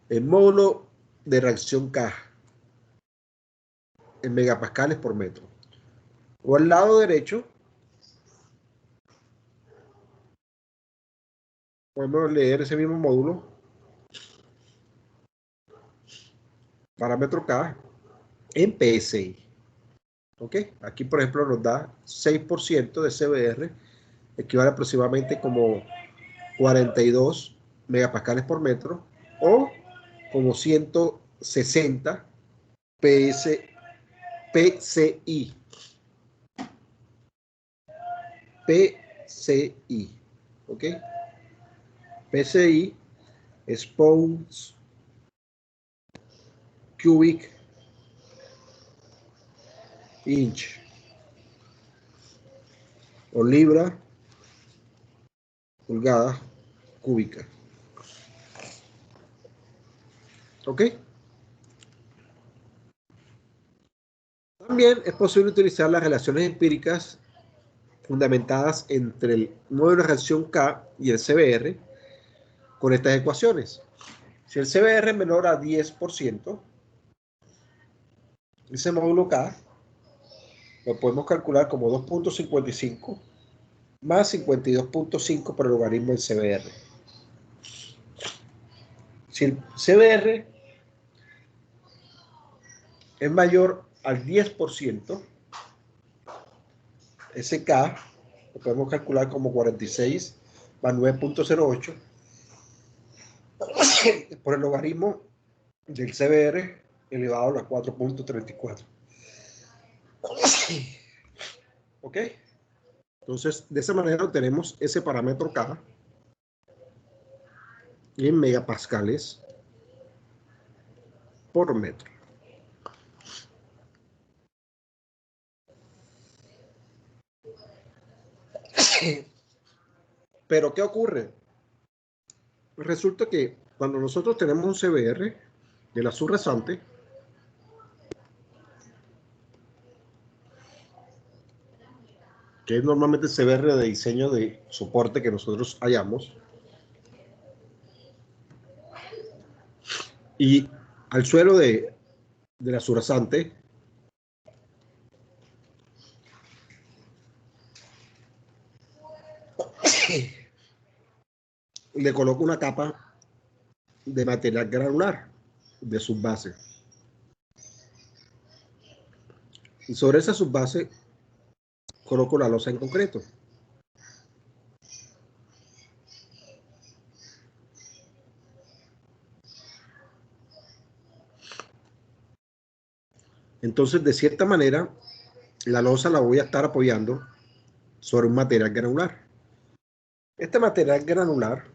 el módulo de reacción K en megapascales por metro. O al lado derecho podemos leer ese mismo módulo, parámetro K, en PSI. ¿Ok? Aquí, por ejemplo, nos da 6% de CBR, equivale aproximadamente como 42 megapascales por metro, o como 160 PSI. PSI. ¿Ok? PSI es pounds cubic inch o libra pulgada cúbica. ¿Ok? También es posible utilizar las relaciones empíricas fundamentadas entre el módulo de reacción K y el CBR con estas ecuaciones. Si el CBR es menor a 10%, ese módulo K lo podemos calcular como 2.55 más 52.5 por el logaritmo del CBR. Si el CBR es mayor al 10%, ese K lo podemos calcular como 46 más 9.08 por el logaritmo del CBR elevado a la 4.34. ¿Ok? Entonces, de esa manera obtenemos ese parámetro K en megapascales por metro. Pero, ¿qué ocurre? Resulta que cuando nosotros tenemos un CBR de la subrasante, que es normalmente el CBR de diseño de soporte que nosotros hallamos, y al suelo de la subrasante le coloco una capa de material granular de subbase. Y sobre esa subbase coloco la losa en concreto. Entonces, de cierta manera, la losa la voy a estar apoyando sobre un material granular. Este material granular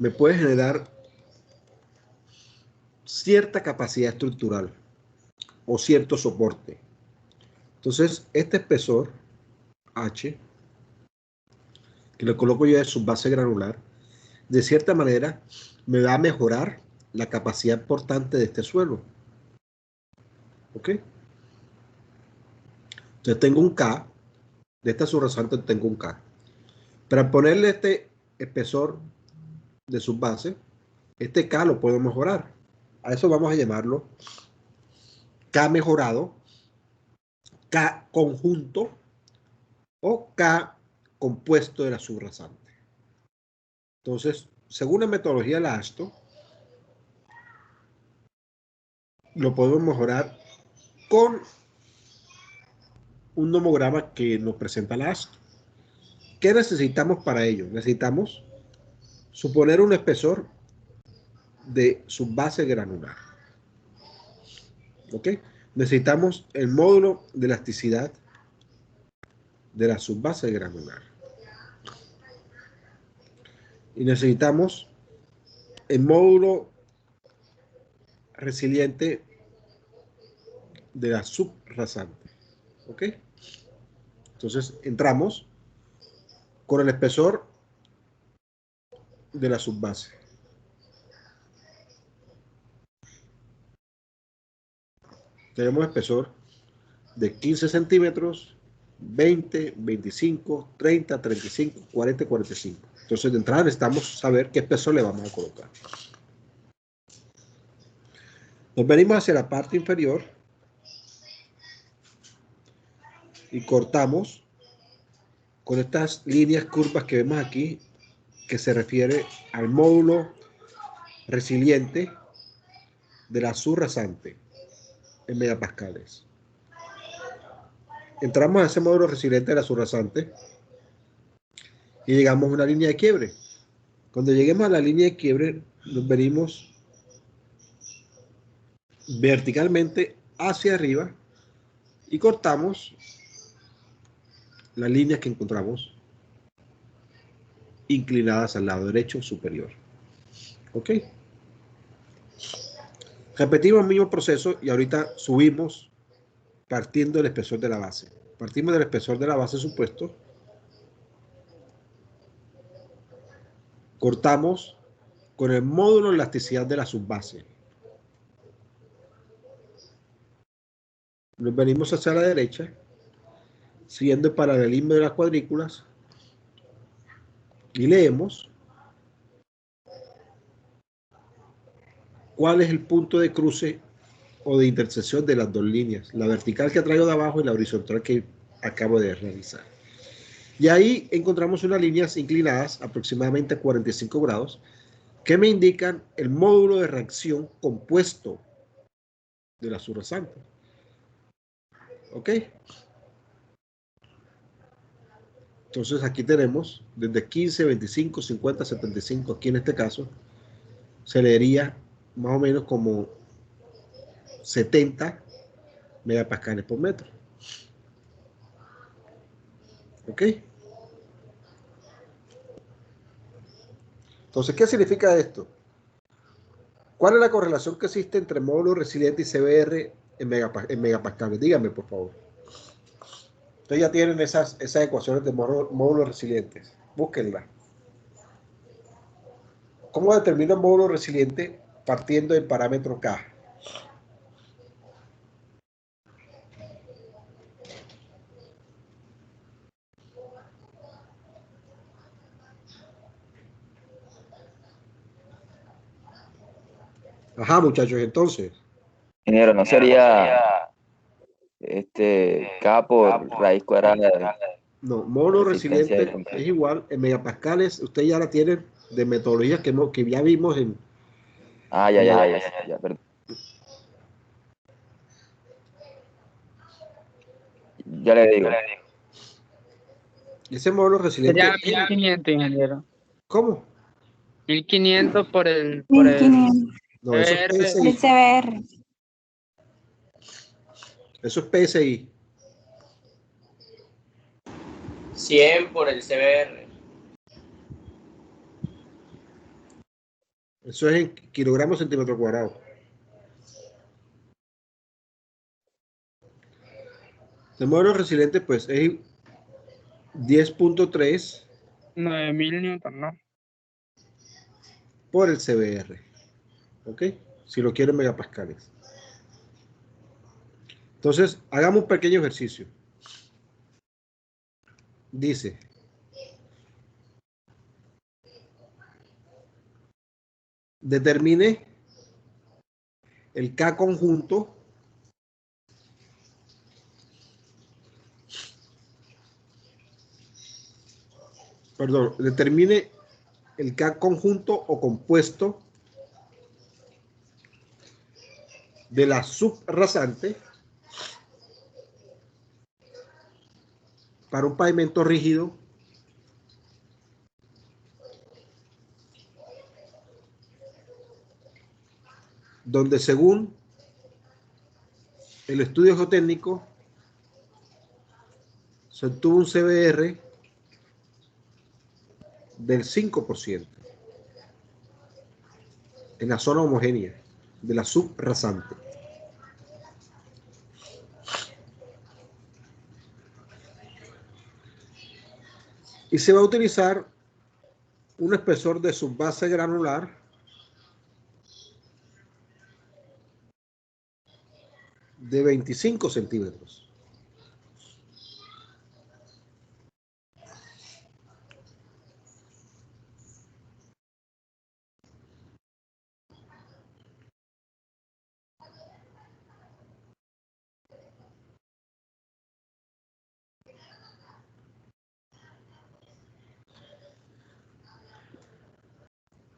me puede generar cierta capacidad estructural o cierto soporte. Entonces, este espesor H, que le coloco yo de subbase granular, de cierta manera me va a mejorar la capacidad portante de este suelo. ¿Ok? Entonces tengo un K, de esta subrasante tengo un K. Para ponerle este espesor de subbase, este K lo puedo mejorar. A eso vamos a llamarlo K mejorado, K conjunto o K compuesto de la subrasante. Entonces, según la metodología de la ASTO, lo podemos mejorar con un nomograma que nos presenta la ASTO. ¿Qué necesitamos para ello? Necesitamos suponer un espesor de subbase granular. ¿Ok? Necesitamos el módulo de elasticidad de la subbase granular. Y necesitamos el módulo resiliente de la subrasante. ¿Ok? Entonces entramos con el espesor de la subbase. Tenemos espesor de 15 centímetros, 20, 25, 30, 35, 40, 45. Entonces de entrada necesitamos saber qué espesor le vamos a colocar. Nos venimos hacia la parte inferior y cortamos con estas líneas curvas que vemos aquí, que se refiere al módulo resiliente de la subrasante en megapascales. Entramos a ese módulo resiliente de la subrasante y llegamos a una línea de quiebre. Cuando lleguemos a la línea de quiebre, nos venimos verticalmente hacia arriba y cortamos las líneas que encontramos inclinadas al lado derecho superior. ¿Ok? Repetimos el mismo proceso y ahorita subimos partiendo del espesor de la base. Partimos del espesor de la base supuesto. Cortamos con el módulo de elasticidad de la subbase. Nos venimos hacia la derecha, siguiendo el paralelismo de las cuadrículas, y leemos cuál es el punto de cruce o de intersección de las dos líneas, la vertical que traigo de abajo y la horizontal que acabo de realizar. Y ahí encontramos unas líneas inclinadas aproximadamente a 45 grados que me indican el módulo de reacción compuesto de la subrasante. ¿Ok? Entonces aquí tenemos desde 15, 25, 50, 75. Aquí en este caso se leería más o menos como 70 megapascales por metro. ¿Ok? Entonces, ¿qué significa esto? ¿Cuál es la correlación que existe entre módulo resiliente y CBR en megapascales? Díganme, por favor. Ustedes ya tienen esas ecuaciones de módulos resilientes. Búsquenlas. ¿Cómo determina un módulo resiliente partiendo del parámetro K? Ajá, muchachos, entonces. Ingeniero, ¿no sería K por raíz cuadrada de No, módulo resistencia de resiliente es igual en megapascales. Ustedes ya la tienen de metodologías que ya vimos en... ya, perdón. Ya le digo. Ese módulo resiliente... Sería 1500, ingeniero. ¿Cómo? 1500 por el 1500. No, eso es CBR. El PSI. CBR. Eso es PSI. 100 por el CBR. Eso es en kilogramos centímetro cuadrado. El módulo resiliente, pues, es 10.3 9000 newton, ¿no? por el CBR. ¿Ok? Si lo quieren megapascales. Entonces, hagamos un pequeño ejercicio. Dice, determine el K conjunto determine el K conjunto o compuesto de la subrasante para un pavimento rígido donde según el estudio geotécnico se obtuvo un CBR del 5%. en la zona homogénea de la subrasante. Y se va a utilizar un espesor de subbase granular de 25 centímetros.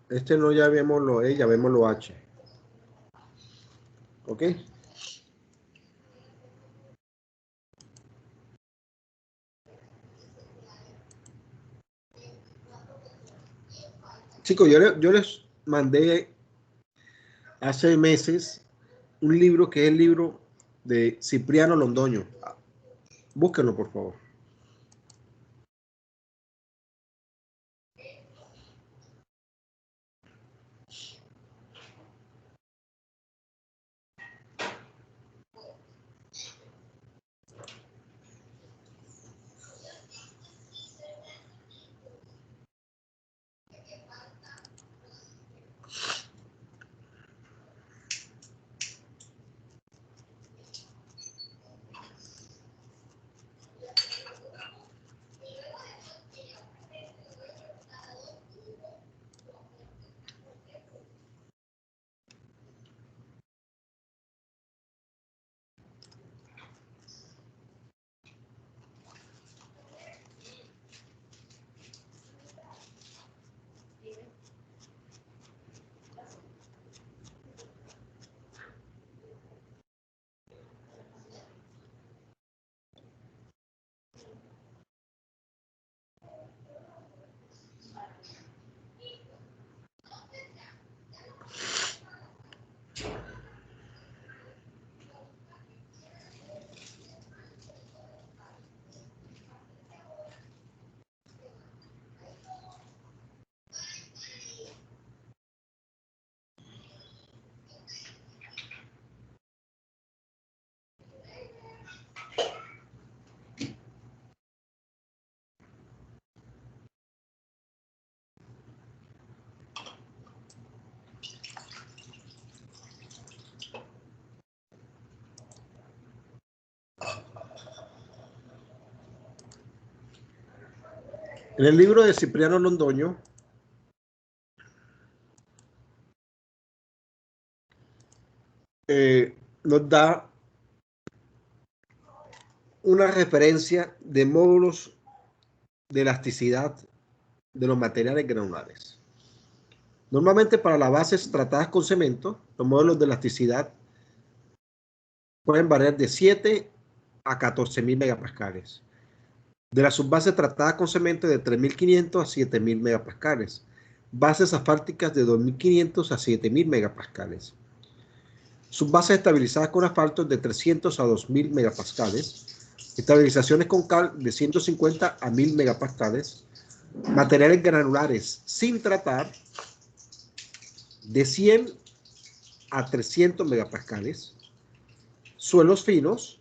Este no ya vemos lo E, ya vemos lo H. ¿Ok? Chicos, yo les mandé hace meses un libro que es el libro de Cipriano Londoño. Búsquenlo, por favor. En el libro de Cipriano Londoño nos da una referencia de módulos de elasticidad de los materiales granulares. Normalmente para las bases tratadas con cemento, los módulos de elasticidad pueden variar de 7 a 14.000 megapascales. De las subbases tratadas con cemento de 3.500 a 7.000 megapascales. Bases asfálticas de 2.500 a 7.000 megapascales. Subbases estabilizadas con asfalto de 300 a 2.000 megapascales. Estabilizaciones con cal de 150 a 1.000 megapascales. Materiales granulares sin tratar de 100 a 300 megapascales. Suelos finos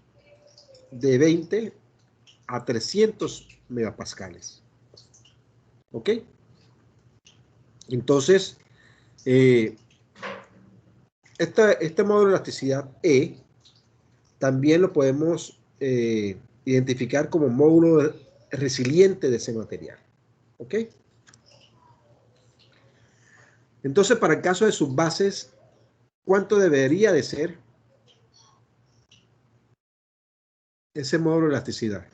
de 20 a 300 megapascales. ¿Ok? Entonces, este módulo de elasticidad E también lo podemos identificar como módulo resiliente de ese material. ¿Ok? Entonces, para el caso de subbases, ¿cuánto debería de ser ese módulo de elasticidad?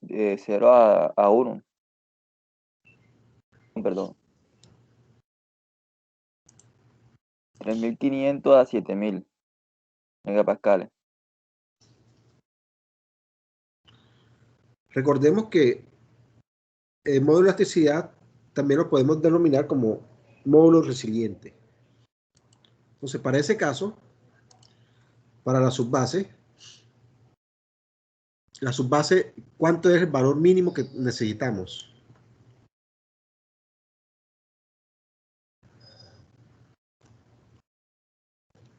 De 0 a 1. Perdón. 3.500 a 7.000 megapascales. Recordemos que el módulo de elasticidad también lo podemos denominar como módulo resiliente. Entonces, para ese caso, para la subbase, ¿cuánto es el valor mínimo que necesitamos?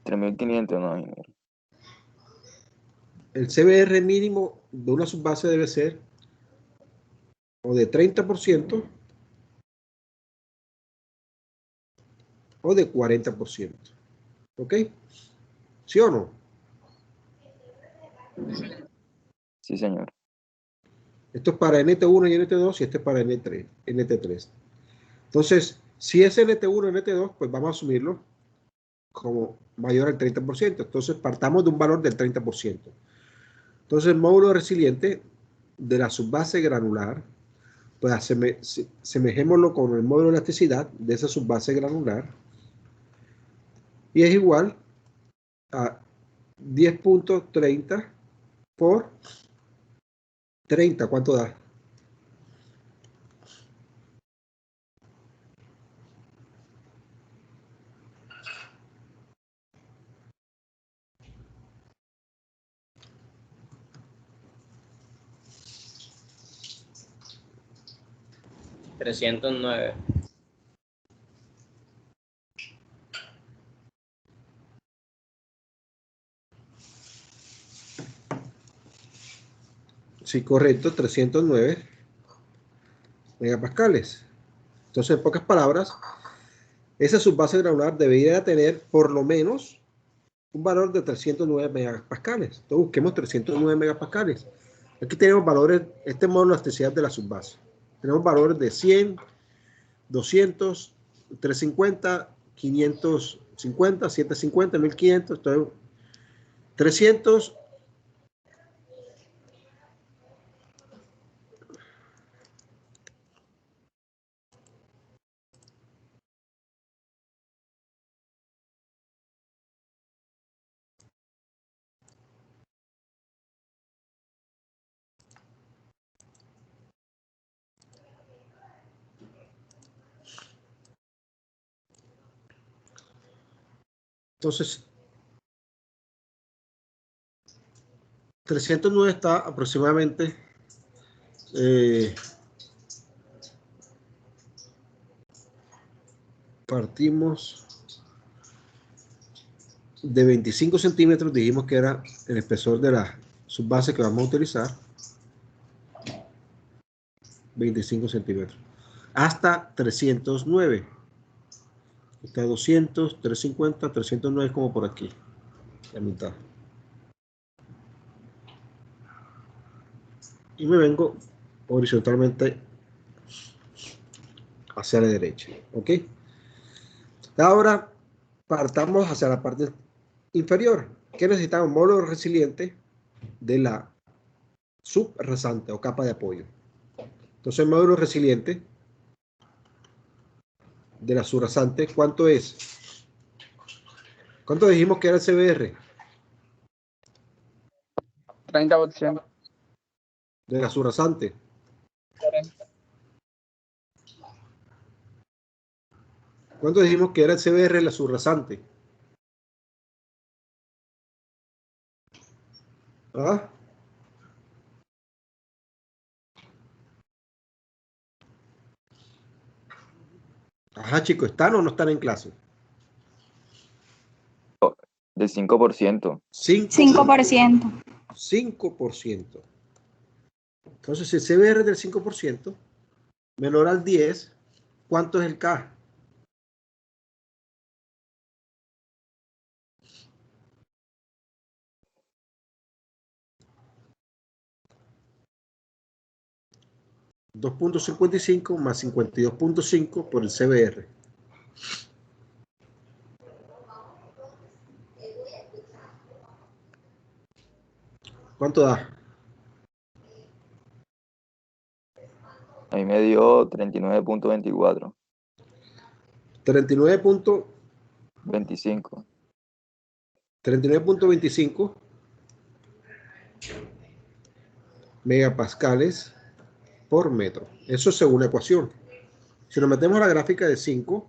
3.500, no, ingeniero. El CBR mínimo de una subbase debe ser o de 30% o de 40%. ¿Ok? ¿Sí o no? Sí, señor. Esto es para NT1 y NT2 y este es para NT3. Entonces, si es NT1 y NT2, pues vamos a asumirlo como mayor al 30%. Entonces, partamos de un valor del 30%. Entonces, el módulo resiliente de la subbase granular, pues semejémoslo con el módulo de elasticidad de esa subbase granular y es igual a 10.30 por 30. ¿Cuánto da? $309. Sí, correcto, 309 megapascales. Entonces, en pocas palabras, esa subbase granular debería tener por lo menos un valor de 309 megapascales. Entonces, busquemos 309 megapascales. Aquí tenemos valores, este módulo de elasticidad de la subbase. Tenemos valores de 100, 200, 350, 550, 750, 1500. Entonces, 300. Entonces, 309 está aproximadamente partimos de 25 centímetros, dijimos que era el espesor de la subbase que vamos a utilizar. 25 centímetros. Hasta 309. Está 200, 350, 309 como por aquí. La mitad. Y me vengo horizontalmente hacia la derecha. ¿Ok? Ahora partamos hacia la parte inferior. ¿Qué necesitamos? Módulo resiliente de la subrasante o capa de apoyo. Entonces, el módulo resiliente de la subrasante, ¿cuánto es? ¿Cuánto dijimos que era el CBR? 30%. De la subrasante. 40. ¿Cuánto dijimos que era el CBR de la subrasante? ¿Ah? Ajá, chicos, ¿están o no están en clase? Del 5%. 5%. 5%. Entonces, si el CBR es del 5%, menor al 10, ¿cuánto es el K? $2.55 más 52.5 por el CBR. ¿Cuánto da? Ahí me dio 39.24. 39.25 megapascales por metro. Eso es según la ecuación. Si nos metemos a la gráfica de 5,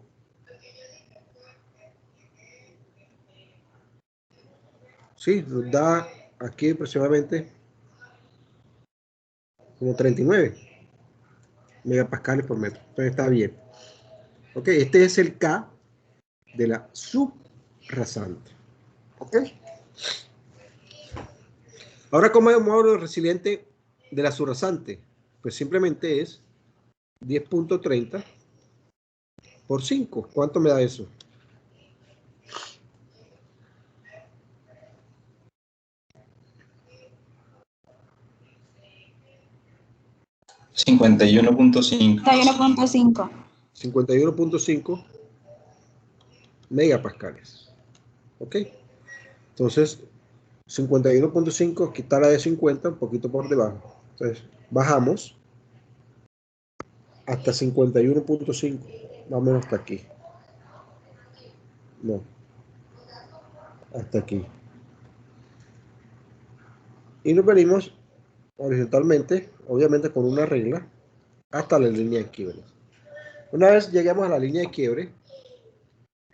sí, nos da aquí aproximadamente como 39 megapascales por metro. Entonces está bien. Ok, este es el K de la subrasante. ¿Ok? Ahora, ¿cómo es el módulo resiliente de la surrasante? Pues simplemente es 10.30 por 5. ¿Cuánto me da eso? $51.5. 31.5. 51.5 megapascales. ¿Ok? Entonces, 51.5, quitar la de 50, un poquito por debajo. Entonces, bajamos hasta 51.5, más o menos hasta aquí. No, hasta aquí. Y nos venimos horizontalmente, obviamente con una regla, hasta la línea de quiebre. Una vez lleguemos a la línea de quiebre,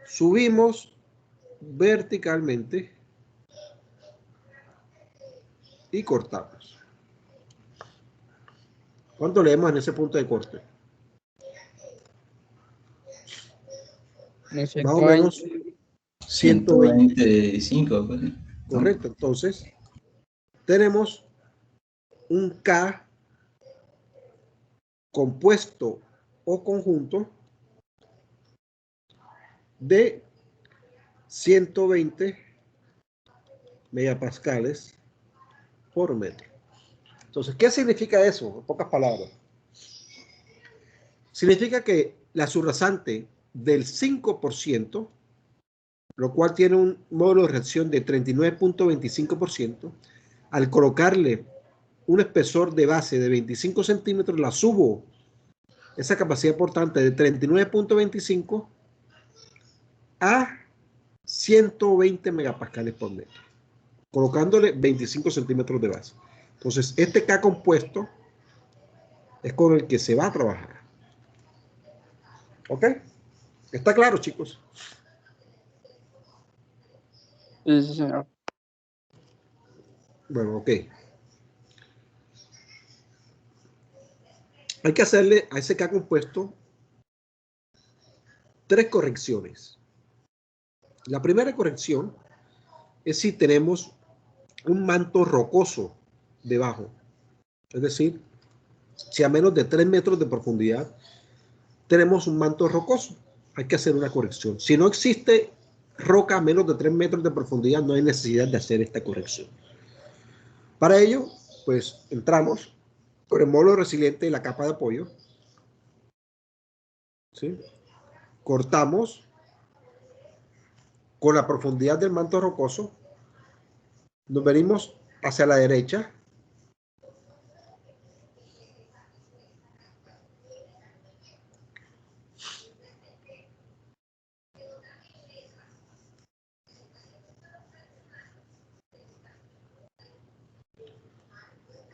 subimos verticalmente y cortamos. ¿Cuánto leemos en ese punto de corte? En Más o menos 120. 125. Pues. Correcto. Entonces, tenemos un K compuesto o conjunto de 120 megapascales por metro. Entonces, ¿qué significa eso? En pocas palabras. Significa que la surrasante del 5%, lo cual tiene un módulo de reacción de 39.25%, al colocarle un espesor de base de 25 centímetros, la subo esa capacidad portante de 39.25 a 120 megapascales por metro, colocándole 25 centímetros de base. Entonces, este K compuesto es con el que se va a trabajar. ¿Ok? ¿Está claro, chicos? Sí, sí, señor. Bueno, ok. Hay que hacerle a ese K compuesto 3 correcciones. La primera corrección es si tenemos un manto rocoso debajo. Es decir, si a menos de 3 metros de profundidad tenemos un manto rocoso, hay que hacer una corrección. Si no existe roca a menos de 3 metros de profundidad, no hay necesidad de hacer esta corrección. Para ello, pues entramos por el módulo resiliente de la capa de apoyo. ¿Sí? Cortamos con la profundidad del manto rocoso. Nos venimos hacia la derecha.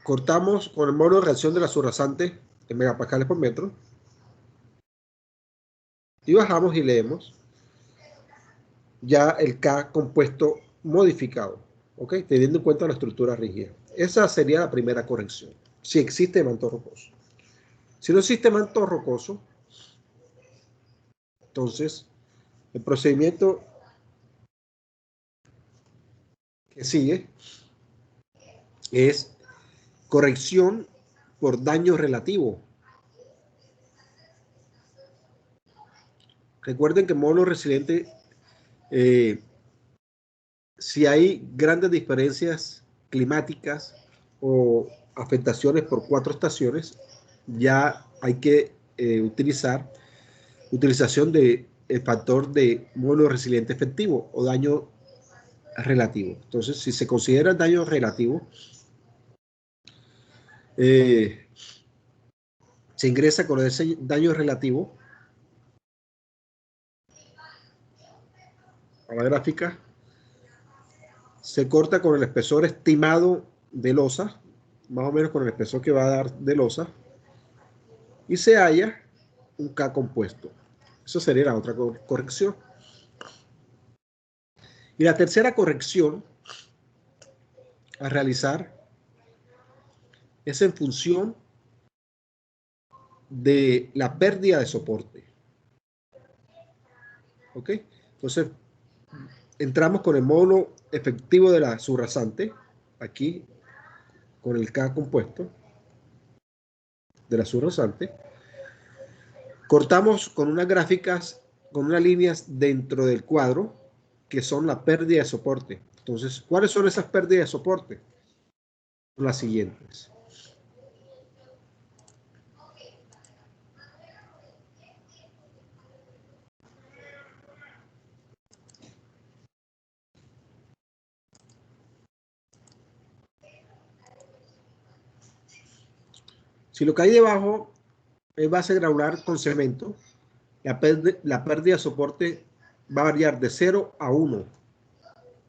Cortamos con el módulo de reacción de la surrasante en megapascales por metro. Y bajamos y leemos ya el K compuesto modificado, ¿ok? Teniendo en cuenta la estructura rígida. Esa sería la primera corrección, si existe manto rocoso. Si no existe manto rocoso, entonces el procedimiento que sigue es corrección por daño relativo. Recuerden que módulo resiliente, si hay grandes diferencias climáticas o afectaciones por 4 estaciones, ya hay que utilización del factor de módulo resiliente efectivo o daño relativo. Entonces, si se considera daño relativo, se ingresa con ese daño relativo a la gráfica, se corta con el espesor estimado de losa, más o menos con el espesor que va a dar de losa, y se halla un K compuesto. Eso sería la otra corrección. Y la tercera corrección a realizar es en función de la pérdida de soporte. ¿Ok? Entonces, entramos con el módulo efectivo de la subrasante, aquí, con el K compuesto de la subrasante. Cortamos con unas gráficas, con unas líneas dentro del cuadro, que son la pérdida de soporte. Entonces, ¿cuáles son esas pérdidas de soporte? Son las siguientes. Si lo que hay debajo es base granular con cemento, la pérdida de soporte va a variar de 0 a 1,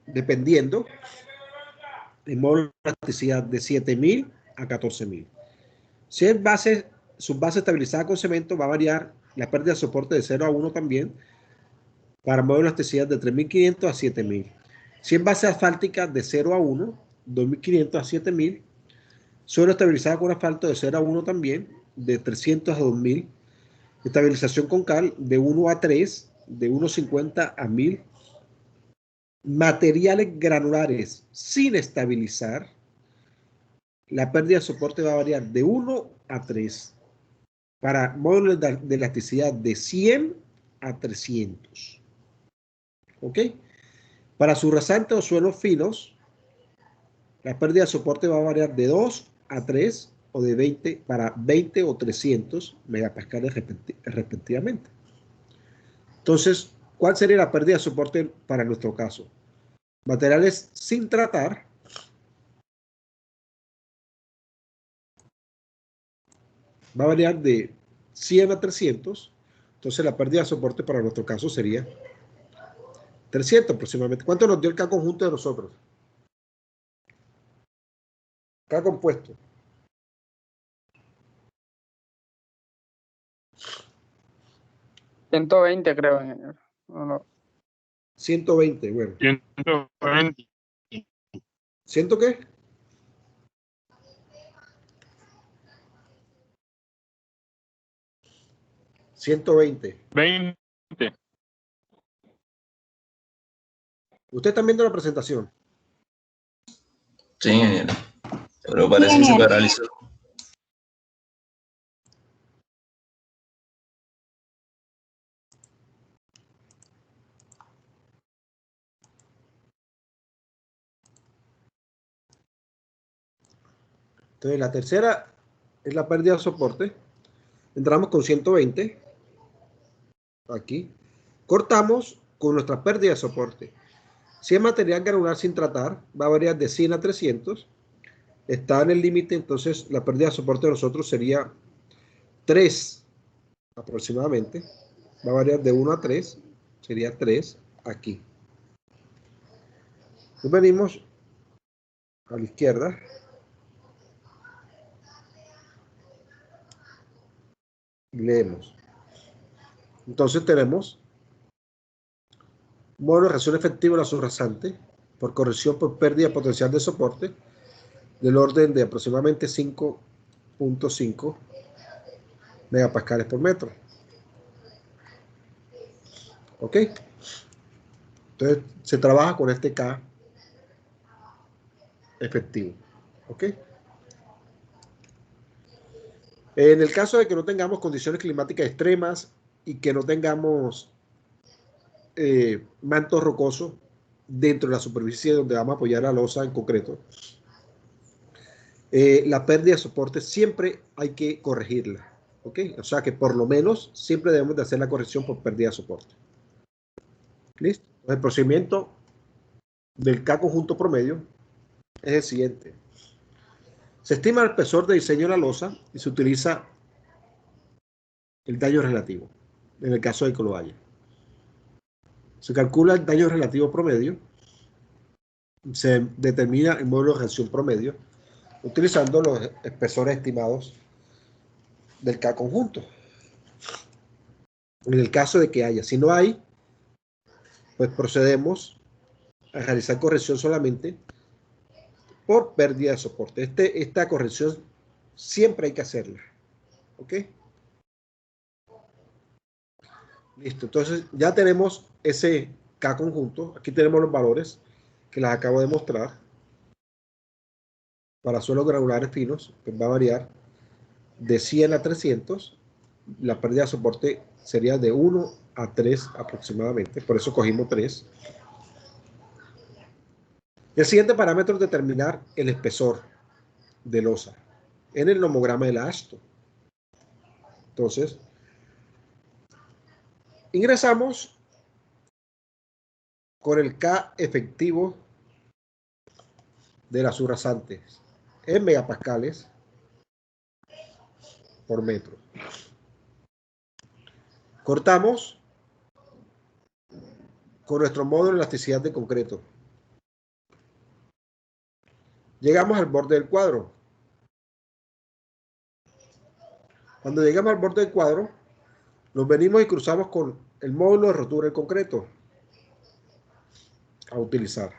dependiendo del módulo de elasticidad de 7000 a 14000. Si es subbase estabilizada con cemento, va a variar la pérdida de soporte de 0 a 1 también, para módulo de elasticidad de 3500 a 7000. Si es base asfáltica de 0 a 1, 2500 a 7000. Suelo estabilizado con asfalto de 0 a 1 también, de 300 a 2000. Estabilización con cal de 1 a 3, de 1.50 a 1000. Materiales granulares sin estabilizar, la pérdida de soporte va a variar de 1 a 3. Para módulos de elasticidad de 100 a 300. ¿Ok? Para subrasante o suelos finos, la pérdida de soporte va a variar de 2 a 3 o de 20 para 20 o 300 megapascales respectivamente. Entonces, ¿cuál sería la pérdida de soporte para nuestro caso? Materiales sin tratar, va a variar de 100 a 300. Entonces, la pérdida de soporte para nuestro caso sería 300 aproximadamente. ¿Cuánto nos dio el K conjunto de nosotros? K compuesto. $120, creo, ingeniero. No. 120, bueno. 120. ¿Ciento qué? $120. 20. ¿Usted está viendo la presentación? Sí, ingeniero. Pero parece que se paralizó. Entonces, la tercera es la pérdida de soporte. Entramos con 120. Aquí. Cortamos con nuestra pérdida de soporte. Si es material granular sin tratar, va a variar de 100 a 300. Está en el límite, entonces la pérdida de soporte de nosotros sería 3 aproximadamente. Va a variar de 1 a 3. Sería 3 aquí. Nos venimos a la izquierda. Leemos. Entonces tenemos módulo de reacción efectiva de la subrasante por corrección por pérdida potencial de soporte del orden de aproximadamente 5.5 megapascales por metro. ¿Ok? Entonces se trabaja con este K efectivo. ¿Ok? En el caso de que no tengamos condiciones climáticas extremas y que no tengamos manto rocoso dentro de la superficie donde vamos a apoyar la losa en concreto, la pérdida de soporte siempre hay que corregirla. ¿Ok? O sea que por lo menos siempre debemos de hacer la corrección por pérdida de soporte. ¿Listo? El procedimiento del K conjunto promedio es el siguiente. Se estima el espesor de diseño de la losa y se utiliza el daño relativo, en el caso de que lo haya. Se calcula el daño relativo promedio, se determina el módulo de reacción promedio, utilizando los espesores estimados del K conjunto. En el caso de que haya, si no hay, pues procedemos a realizar corrección solamente por pérdida de soporte. Esta corrección siempre hay que hacerla. ¿Ok? Listo. Entonces ya tenemos ese K conjunto. Aquí tenemos los valores que les acabo de mostrar. Para suelos granulares finos, pues va a variar de 100 a 300. La pérdida de soporte sería de 1 a 3 aproximadamente. Por eso cogimos 3. El siguiente parámetro es determinar el espesor de losa en el nomograma de la AASHTO. Entonces, ingresamos con el K efectivo de las subrasantes en megapascales por metro. Cortamos con nuestro módulo de elasticidad de concreto. Llegamos al borde del cuadro. Cuando llegamos al borde del cuadro, nos venimos y cruzamos con el módulo de rotura del concreto a utilizar.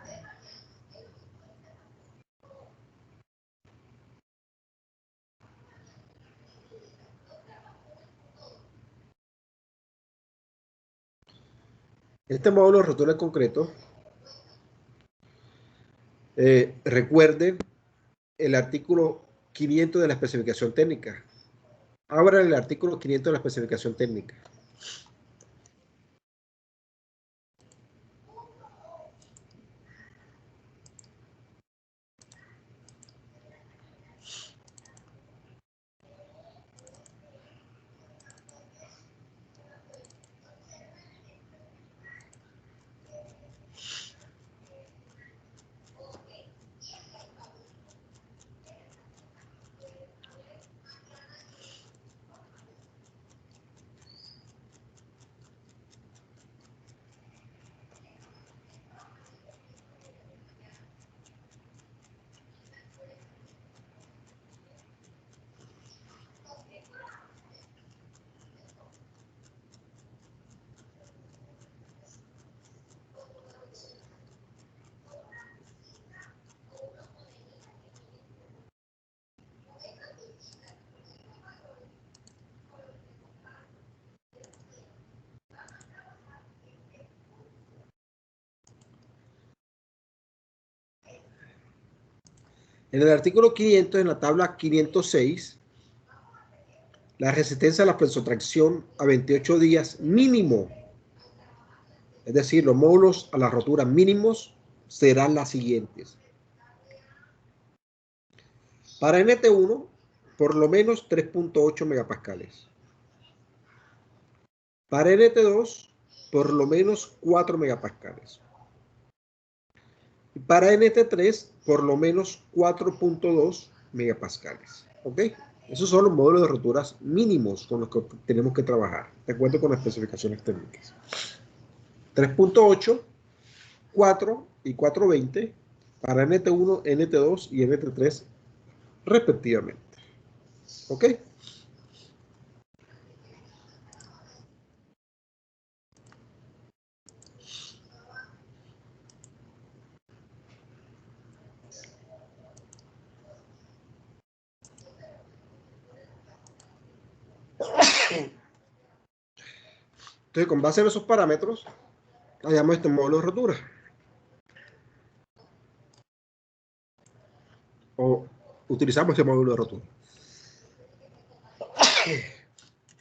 Este módulo de rotura del concreto, recuerden el artículo 500 de la especificación técnica. Abra el artículo 500 de la especificación técnica. En el artículo 500, en la tabla 506, la resistencia a la flexión a 28 días mínimo, es decir, los módulos a la rotura mínimos serán las siguientes. Para NT1, por lo menos 3.8 megapascales. Para NT2, por lo menos 4 megapascales. Y para NT3, por lo menos 4.2 megapascales. ¿Ok? Esos son los módulos de roturas mínimos con los que tenemos que trabajar, de acuerdo con las especificaciones técnicas. 3.8, 4 y 4.20 para NT1, NT2 y NT3 respectivamente. ¿Ok? Entonces, con base en esos parámetros, hallamos este módulo de rotura. O utilizamos este módulo de rotura.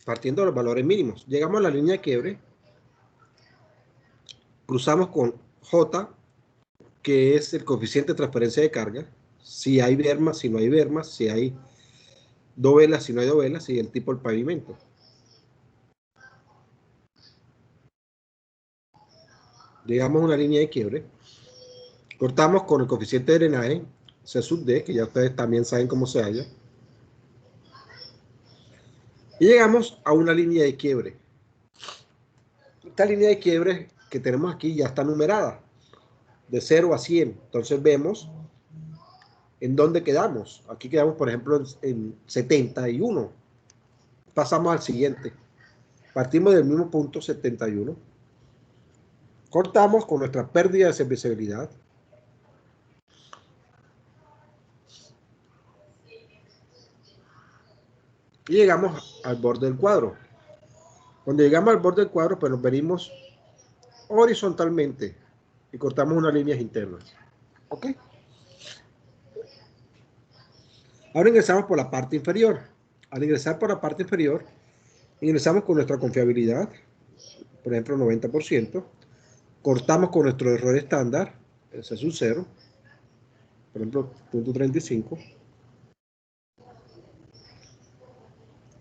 Partiendo de los valores mínimos. Llegamos a la línea de quiebre. Cruzamos con J, que es el coeficiente de transferencia de carga. Si hay bermas, si no hay bermas, si hay dovelas, si no hay dovelas, y el tipo del pavimento. Llegamos a una línea de quiebre. Cortamos con el coeficiente de drenaje, C sub D, que ya ustedes también saben cómo se halla. Y llegamos a una línea de quiebre. Esta línea de quiebre que tenemos aquí ya está numerada, de 0 a 100. Entonces vemos en dónde quedamos. Aquí quedamos, por ejemplo, en 71. Pasamos al siguiente. Partimos del mismo punto 71. Cortamos con nuestra pérdida de serviciabilidad. Y llegamos al borde del cuadro. Cuando llegamos al borde del cuadro, pues nos venimos horizontalmente y cortamos unas líneas internas. ¿Ok? Ahora ingresamos por la parte inferior. Al ingresar por la parte inferior, ingresamos con nuestra confiabilidad, por ejemplo, 90%. Cortamos con nuestro error estándar, ese es un 0, por ejemplo, 0.35.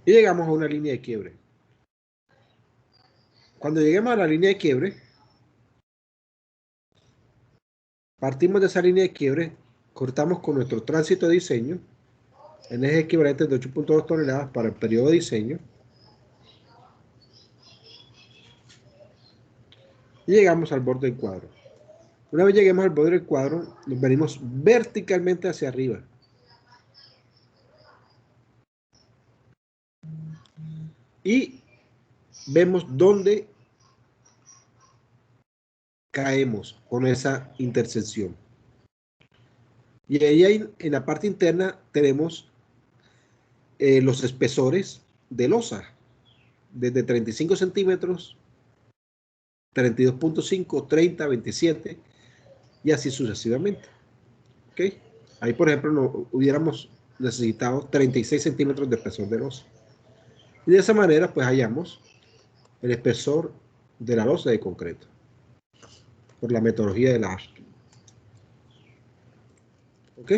Y llegamos a una línea de quiebre. Cuando lleguemos a la línea de quiebre, partimos de esa línea de quiebre, cortamos con nuestro tránsito de diseño, en eje equivalente de 8.2 toneladas para el periodo de diseño, y llegamos al borde del cuadro. Una vez lleguemos al borde del cuadro, nos venimos verticalmente hacia arriba. Y vemos dónde caemos con esa intersección. Y ahí en la parte interna tenemos los espesores de losa, desde 35 centímetros, 32.5, 30, 27 y así sucesivamente. ¿Okay? Ahí, por ejemplo, no hubiéramos necesitado 36 centímetros de espesor de losa. Y de esa manera, pues hallamos el espesor de la losa de concreto por la metodología de la ASHTO. ¿Ok?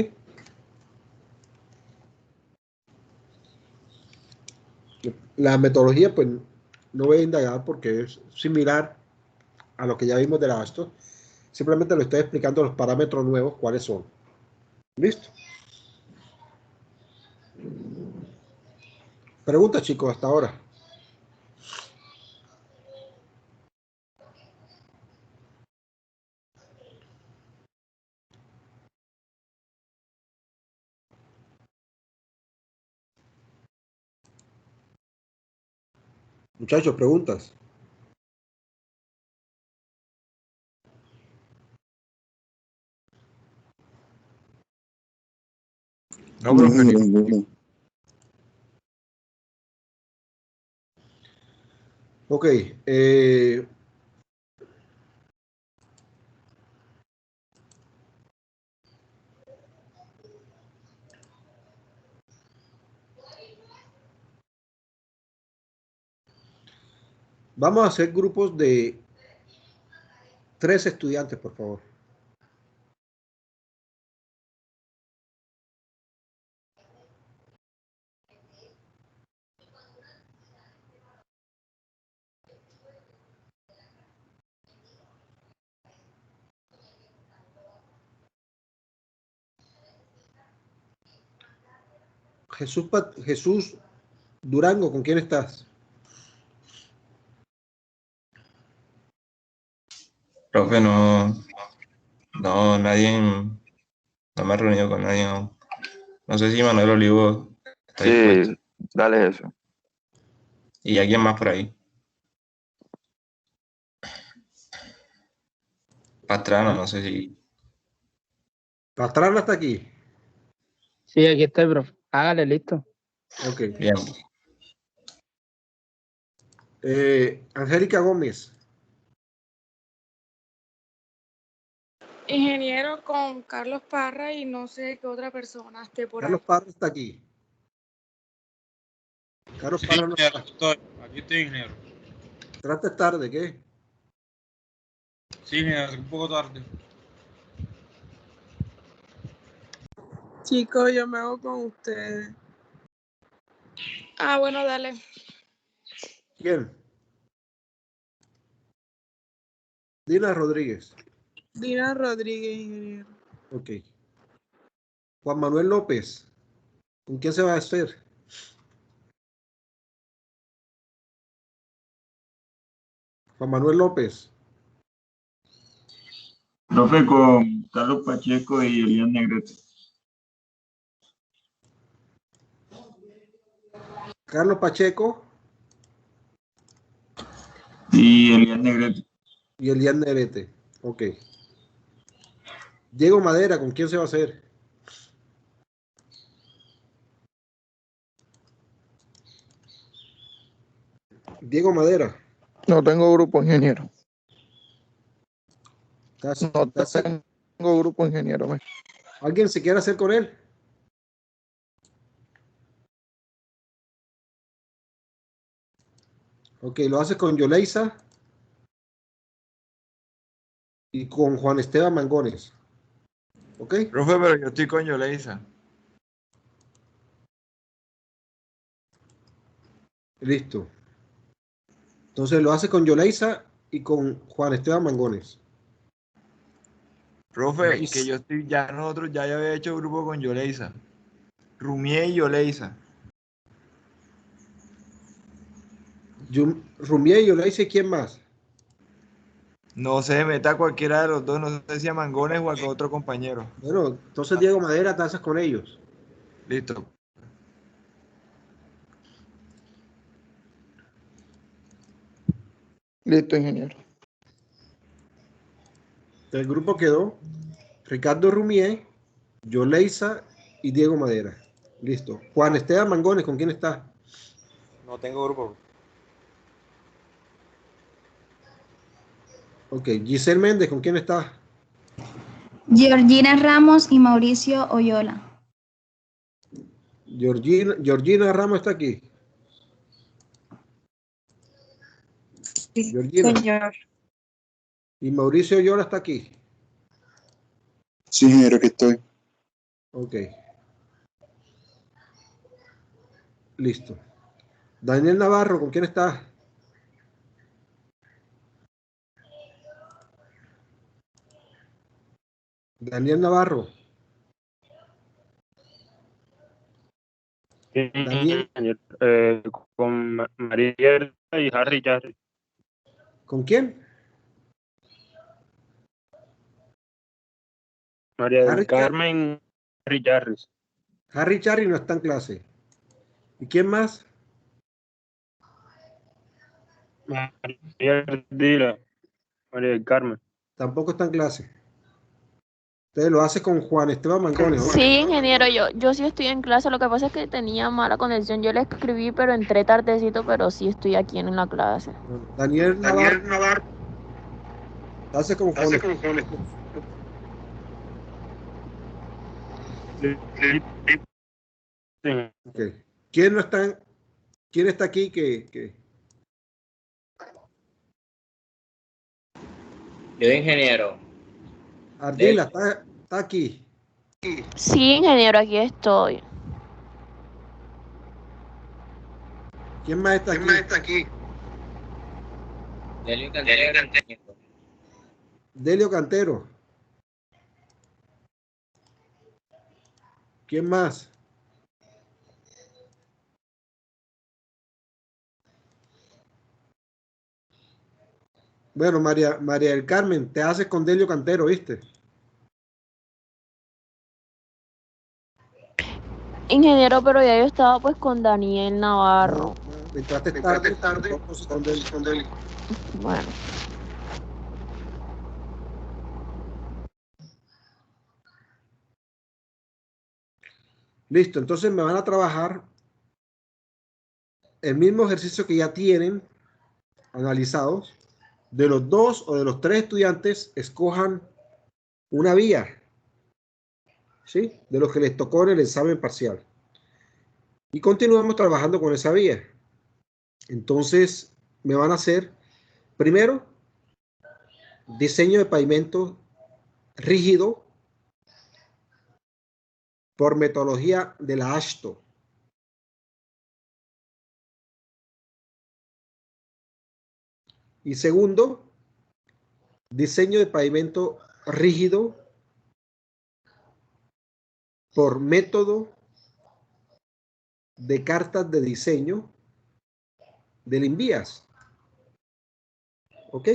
La metodología, pues, no voy a indagar porque es similar a lo que ya vimos de la ASHTO. Simplemente lo estoy explicando los parámetros nuevos, cuáles son. ¿Listo? Preguntas, chicos, hasta ahora. Muchachos, preguntas. No, profe. Ok. Vamos a hacer grupos de 3 estudiantes, por favor. Jesús Durango, ¿con quién estás? Profe, no, nadie, no me he reunido con nadie aún. No sé si Manuel Olivo está dispuesto. Sí, dale eso. Y alguien más por ahí. Pastrana, no sé si. Pastrana está aquí. Sí, aquí está, profe. Hágale, listo. Ok. Bien. Angélica Gómez. Ingeniero con Carlos Parra y no sé qué otra persona esté por Carlos ahí. Parra está aquí. Carlos Sí, Parra no está. aquí estoy, ingeniero. Trata tarde, ¿qué? Sí, ingeniero, un poco tarde. Chicos, yo me hago con ustedes. Ah, bueno, dale. ¿Quién? Dina Rodríguez. Dina Rodríguez, ingeniero. Ok. Juan Manuel López. ¿Con quién se va a hacer? Juan Manuel López. Profe, con Carlos Pacheco y Elian Negrete. Carlos Pacheco Y Elian Negrete. y Elian Negrete. Ok. Diego Madera, ¿con quién se va a hacer? Diego Madera. No tengo grupo, ingeniero. No tengo grupo, ingeniero. ¿Alguien se quiere hacer con él? Ok, lo hace con Yoleisa y con Juan Esteban Mangones. ¿Ok? Profe, pero yo estoy con Yoleisa. Listo. Entonces lo hace con Yoleisa y con Juan Esteban Mangones. Profe, que yo estoy, ya nosotros ya yo había hecho grupo con Yoleisa. Rumié y Yoleisa. Rumié y Yoleisa, ¿y quién más? No sé, meta a cualquiera de los dos, no sé si a Mangones o a otro compañero. Bueno, entonces Diego Madera te haces con ellos. Listo. Listo, ingeniero. El grupo quedó Ricardo Rumié, Yoleisa y Diego Madera. Listo. Juan Esteban Mangones, ¿con quién está? No tengo grupo. Ok. Giselle Méndez, ¿con quién está? Georgina Ramos y Mauricio Oyola. Georgina Ramos está aquí. Georgina. Señor. Y Mauricio Oyola está aquí. Sí, ingeniero, aquí estoy. Ok. Listo. Daniel Navarro, ¿con quién está? Daniel Navarro. Daniel. Con María y Harry Jarry. ¿Con quién? María del Harry Carmen Harry Jarris. Harry Charry no está en clase. ¿Y quién más? María Ardila. María del Carmen. Tampoco está en clase. Usted lo hace con Juan Esteban Mangones, ¿no? Sí, ingeniero, yo sí estoy en clase. Lo que pasa es que tenía mala conexión. Yo le escribí, pero entré tardecito, pero sí estoy aquí en la clase. Daniel Navarro. Lo hace con Juan. Sí. Okay. ¿Quién no está? ¿Quién está aquí que... Yo, ingeniero. Ardila, está aquí. Sí, ingeniero, aquí estoy. ¿Quién más está aquí? Delio Cantero. Delio Cantero. ¿Quién más? Bueno, María del Carmen, te haces con Delio Cantero, ¿viste? Ingeniero, pero ya yo estaba pues con Daniel Navarro. Entraste tarde. Con Delio. Bueno. Listo, entonces me van a trabajar el mismo ejercicio que ya tienen analizados. De los 2 o de los 3 estudiantes, escojan una vía, ¿sí? De los que les tocó en el examen parcial. Y continuamos trabajando con esa vía. Entonces, me van a hacer, primero, diseño de pavimento rígido por metodología de la AASHTO. Y segundo, diseño de pavimento rígido por método de cartas de diseño del INVIAS. ¿Ok?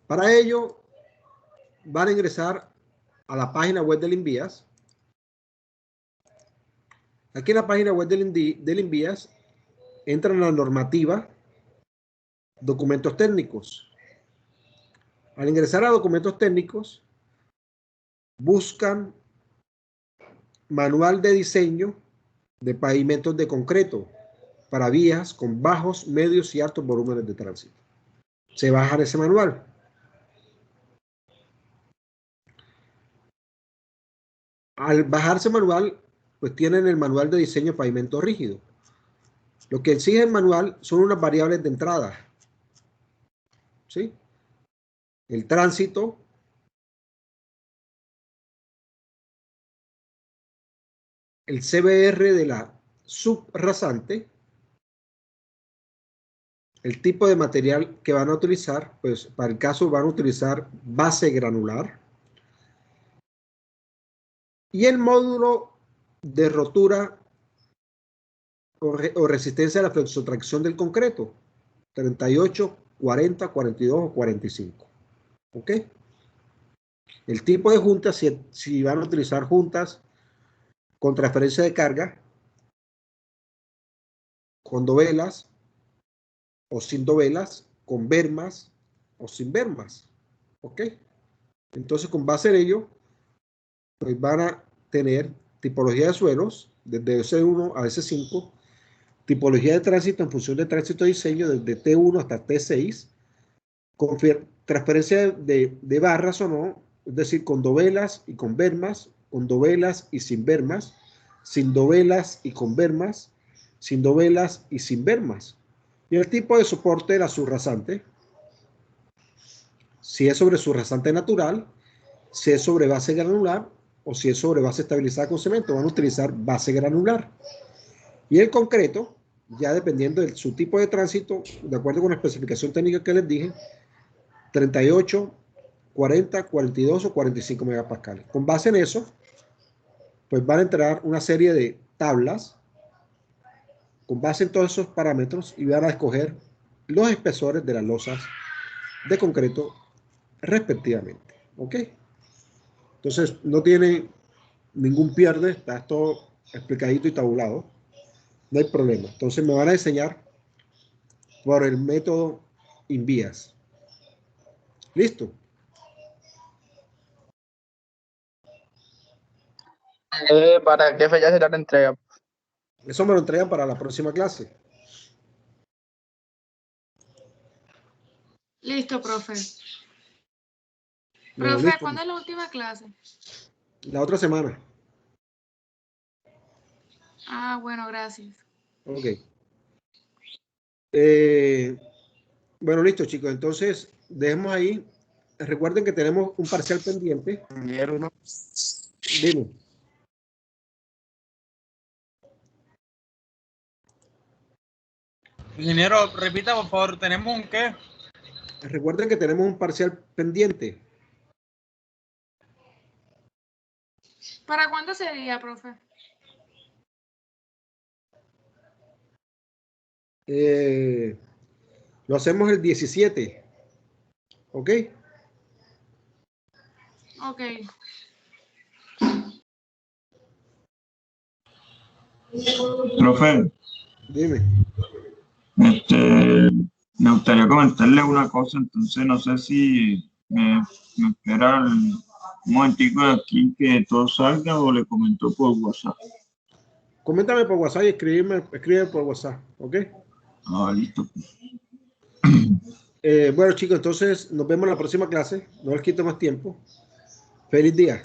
Para ello, van a ingresar a la página web del INVIAS. Aquí en la página web del INVIAS entran a la normativa, documentos técnicos. Al ingresar a documentos técnicos, buscan manual de diseño de pavimentos de concreto para vías con bajos, medios y altos volúmenes de tránsito. Se baja ese manual. Al bajarse manual, pues tienen el manual de diseño de pavimento rígido. Lo que exige el manual son unas variables de entrada. ¿Sí? El tránsito, el CBR de la subrasante, el tipo de material que van a utilizar, pues para el caso van a utilizar base granular, y el módulo de rotura o resistencia a la flexotracción del concreto, 38, 40, 42 o 45. ¿Ok? El tipo de juntas, si van a utilizar juntas con transferencia de carga, con dovelas o sin dovelas, con bermas o sin bermas. ¿Ok? Entonces, con base en ello, pues van a tener tipología de suelos desde S1 a S5, tipología de tránsito en función de tránsito de diseño desde T1 hasta T6, con transferencia de barras o no, es decir, con dovelas y con bermas, con dovelas y sin bermas, sin dovelas y con bermas, sin dovelas y sin bermas. Y el tipo de soporte de la subrasante, si es sobre subrasante natural, si es sobre base granular o si es sobre base estabilizada con cemento, van a utilizar base granular. Y el concreto, ya dependiendo de su tipo de tránsito, de acuerdo con la especificación técnica que les dije, 38, 40, 42 o 45 megapascales. Con base en eso, pues van a entrar una serie de tablas con base en todos esos parámetros y van a escoger los espesores de las losas de concreto respectivamente. ¿Ok? Entonces, no tiene ningún pierde, está todo explicadito y tabulado. No hay problema. Entonces, me van a enseñar por el método INVIAS. ¿Listo? ¿Para qué fecha será la entrega? Eso me lo entregan para la próxima clase. Listo, profe. Bueno, Profe, listo. ¿cuándo es la última clase? La otra semana. Ah, bueno, gracias. Ok. Bueno, listo, chicos. Entonces, dejemos ahí. Recuerden que tenemos un parcial pendiente. Dime. Ingeniero, repita, por favor, ¿tenemos un qué? Recuerden que tenemos un parcial pendiente. ¿Para cuándo sería, profe? Lo hacemos el 17. ¿Ok? Ok. Profe, Dime. Me gustaría comentarle una cosa, entonces no sé si me espera un momentico de aquí que todo salga o le comento por WhatsApp. Coméntame por WhatsApp y escribe por WhatsApp. ¿Ok? Ah, listo. Bueno, chicos, entonces nos vemos en la próxima clase. No les quito más tiempo. Feliz día.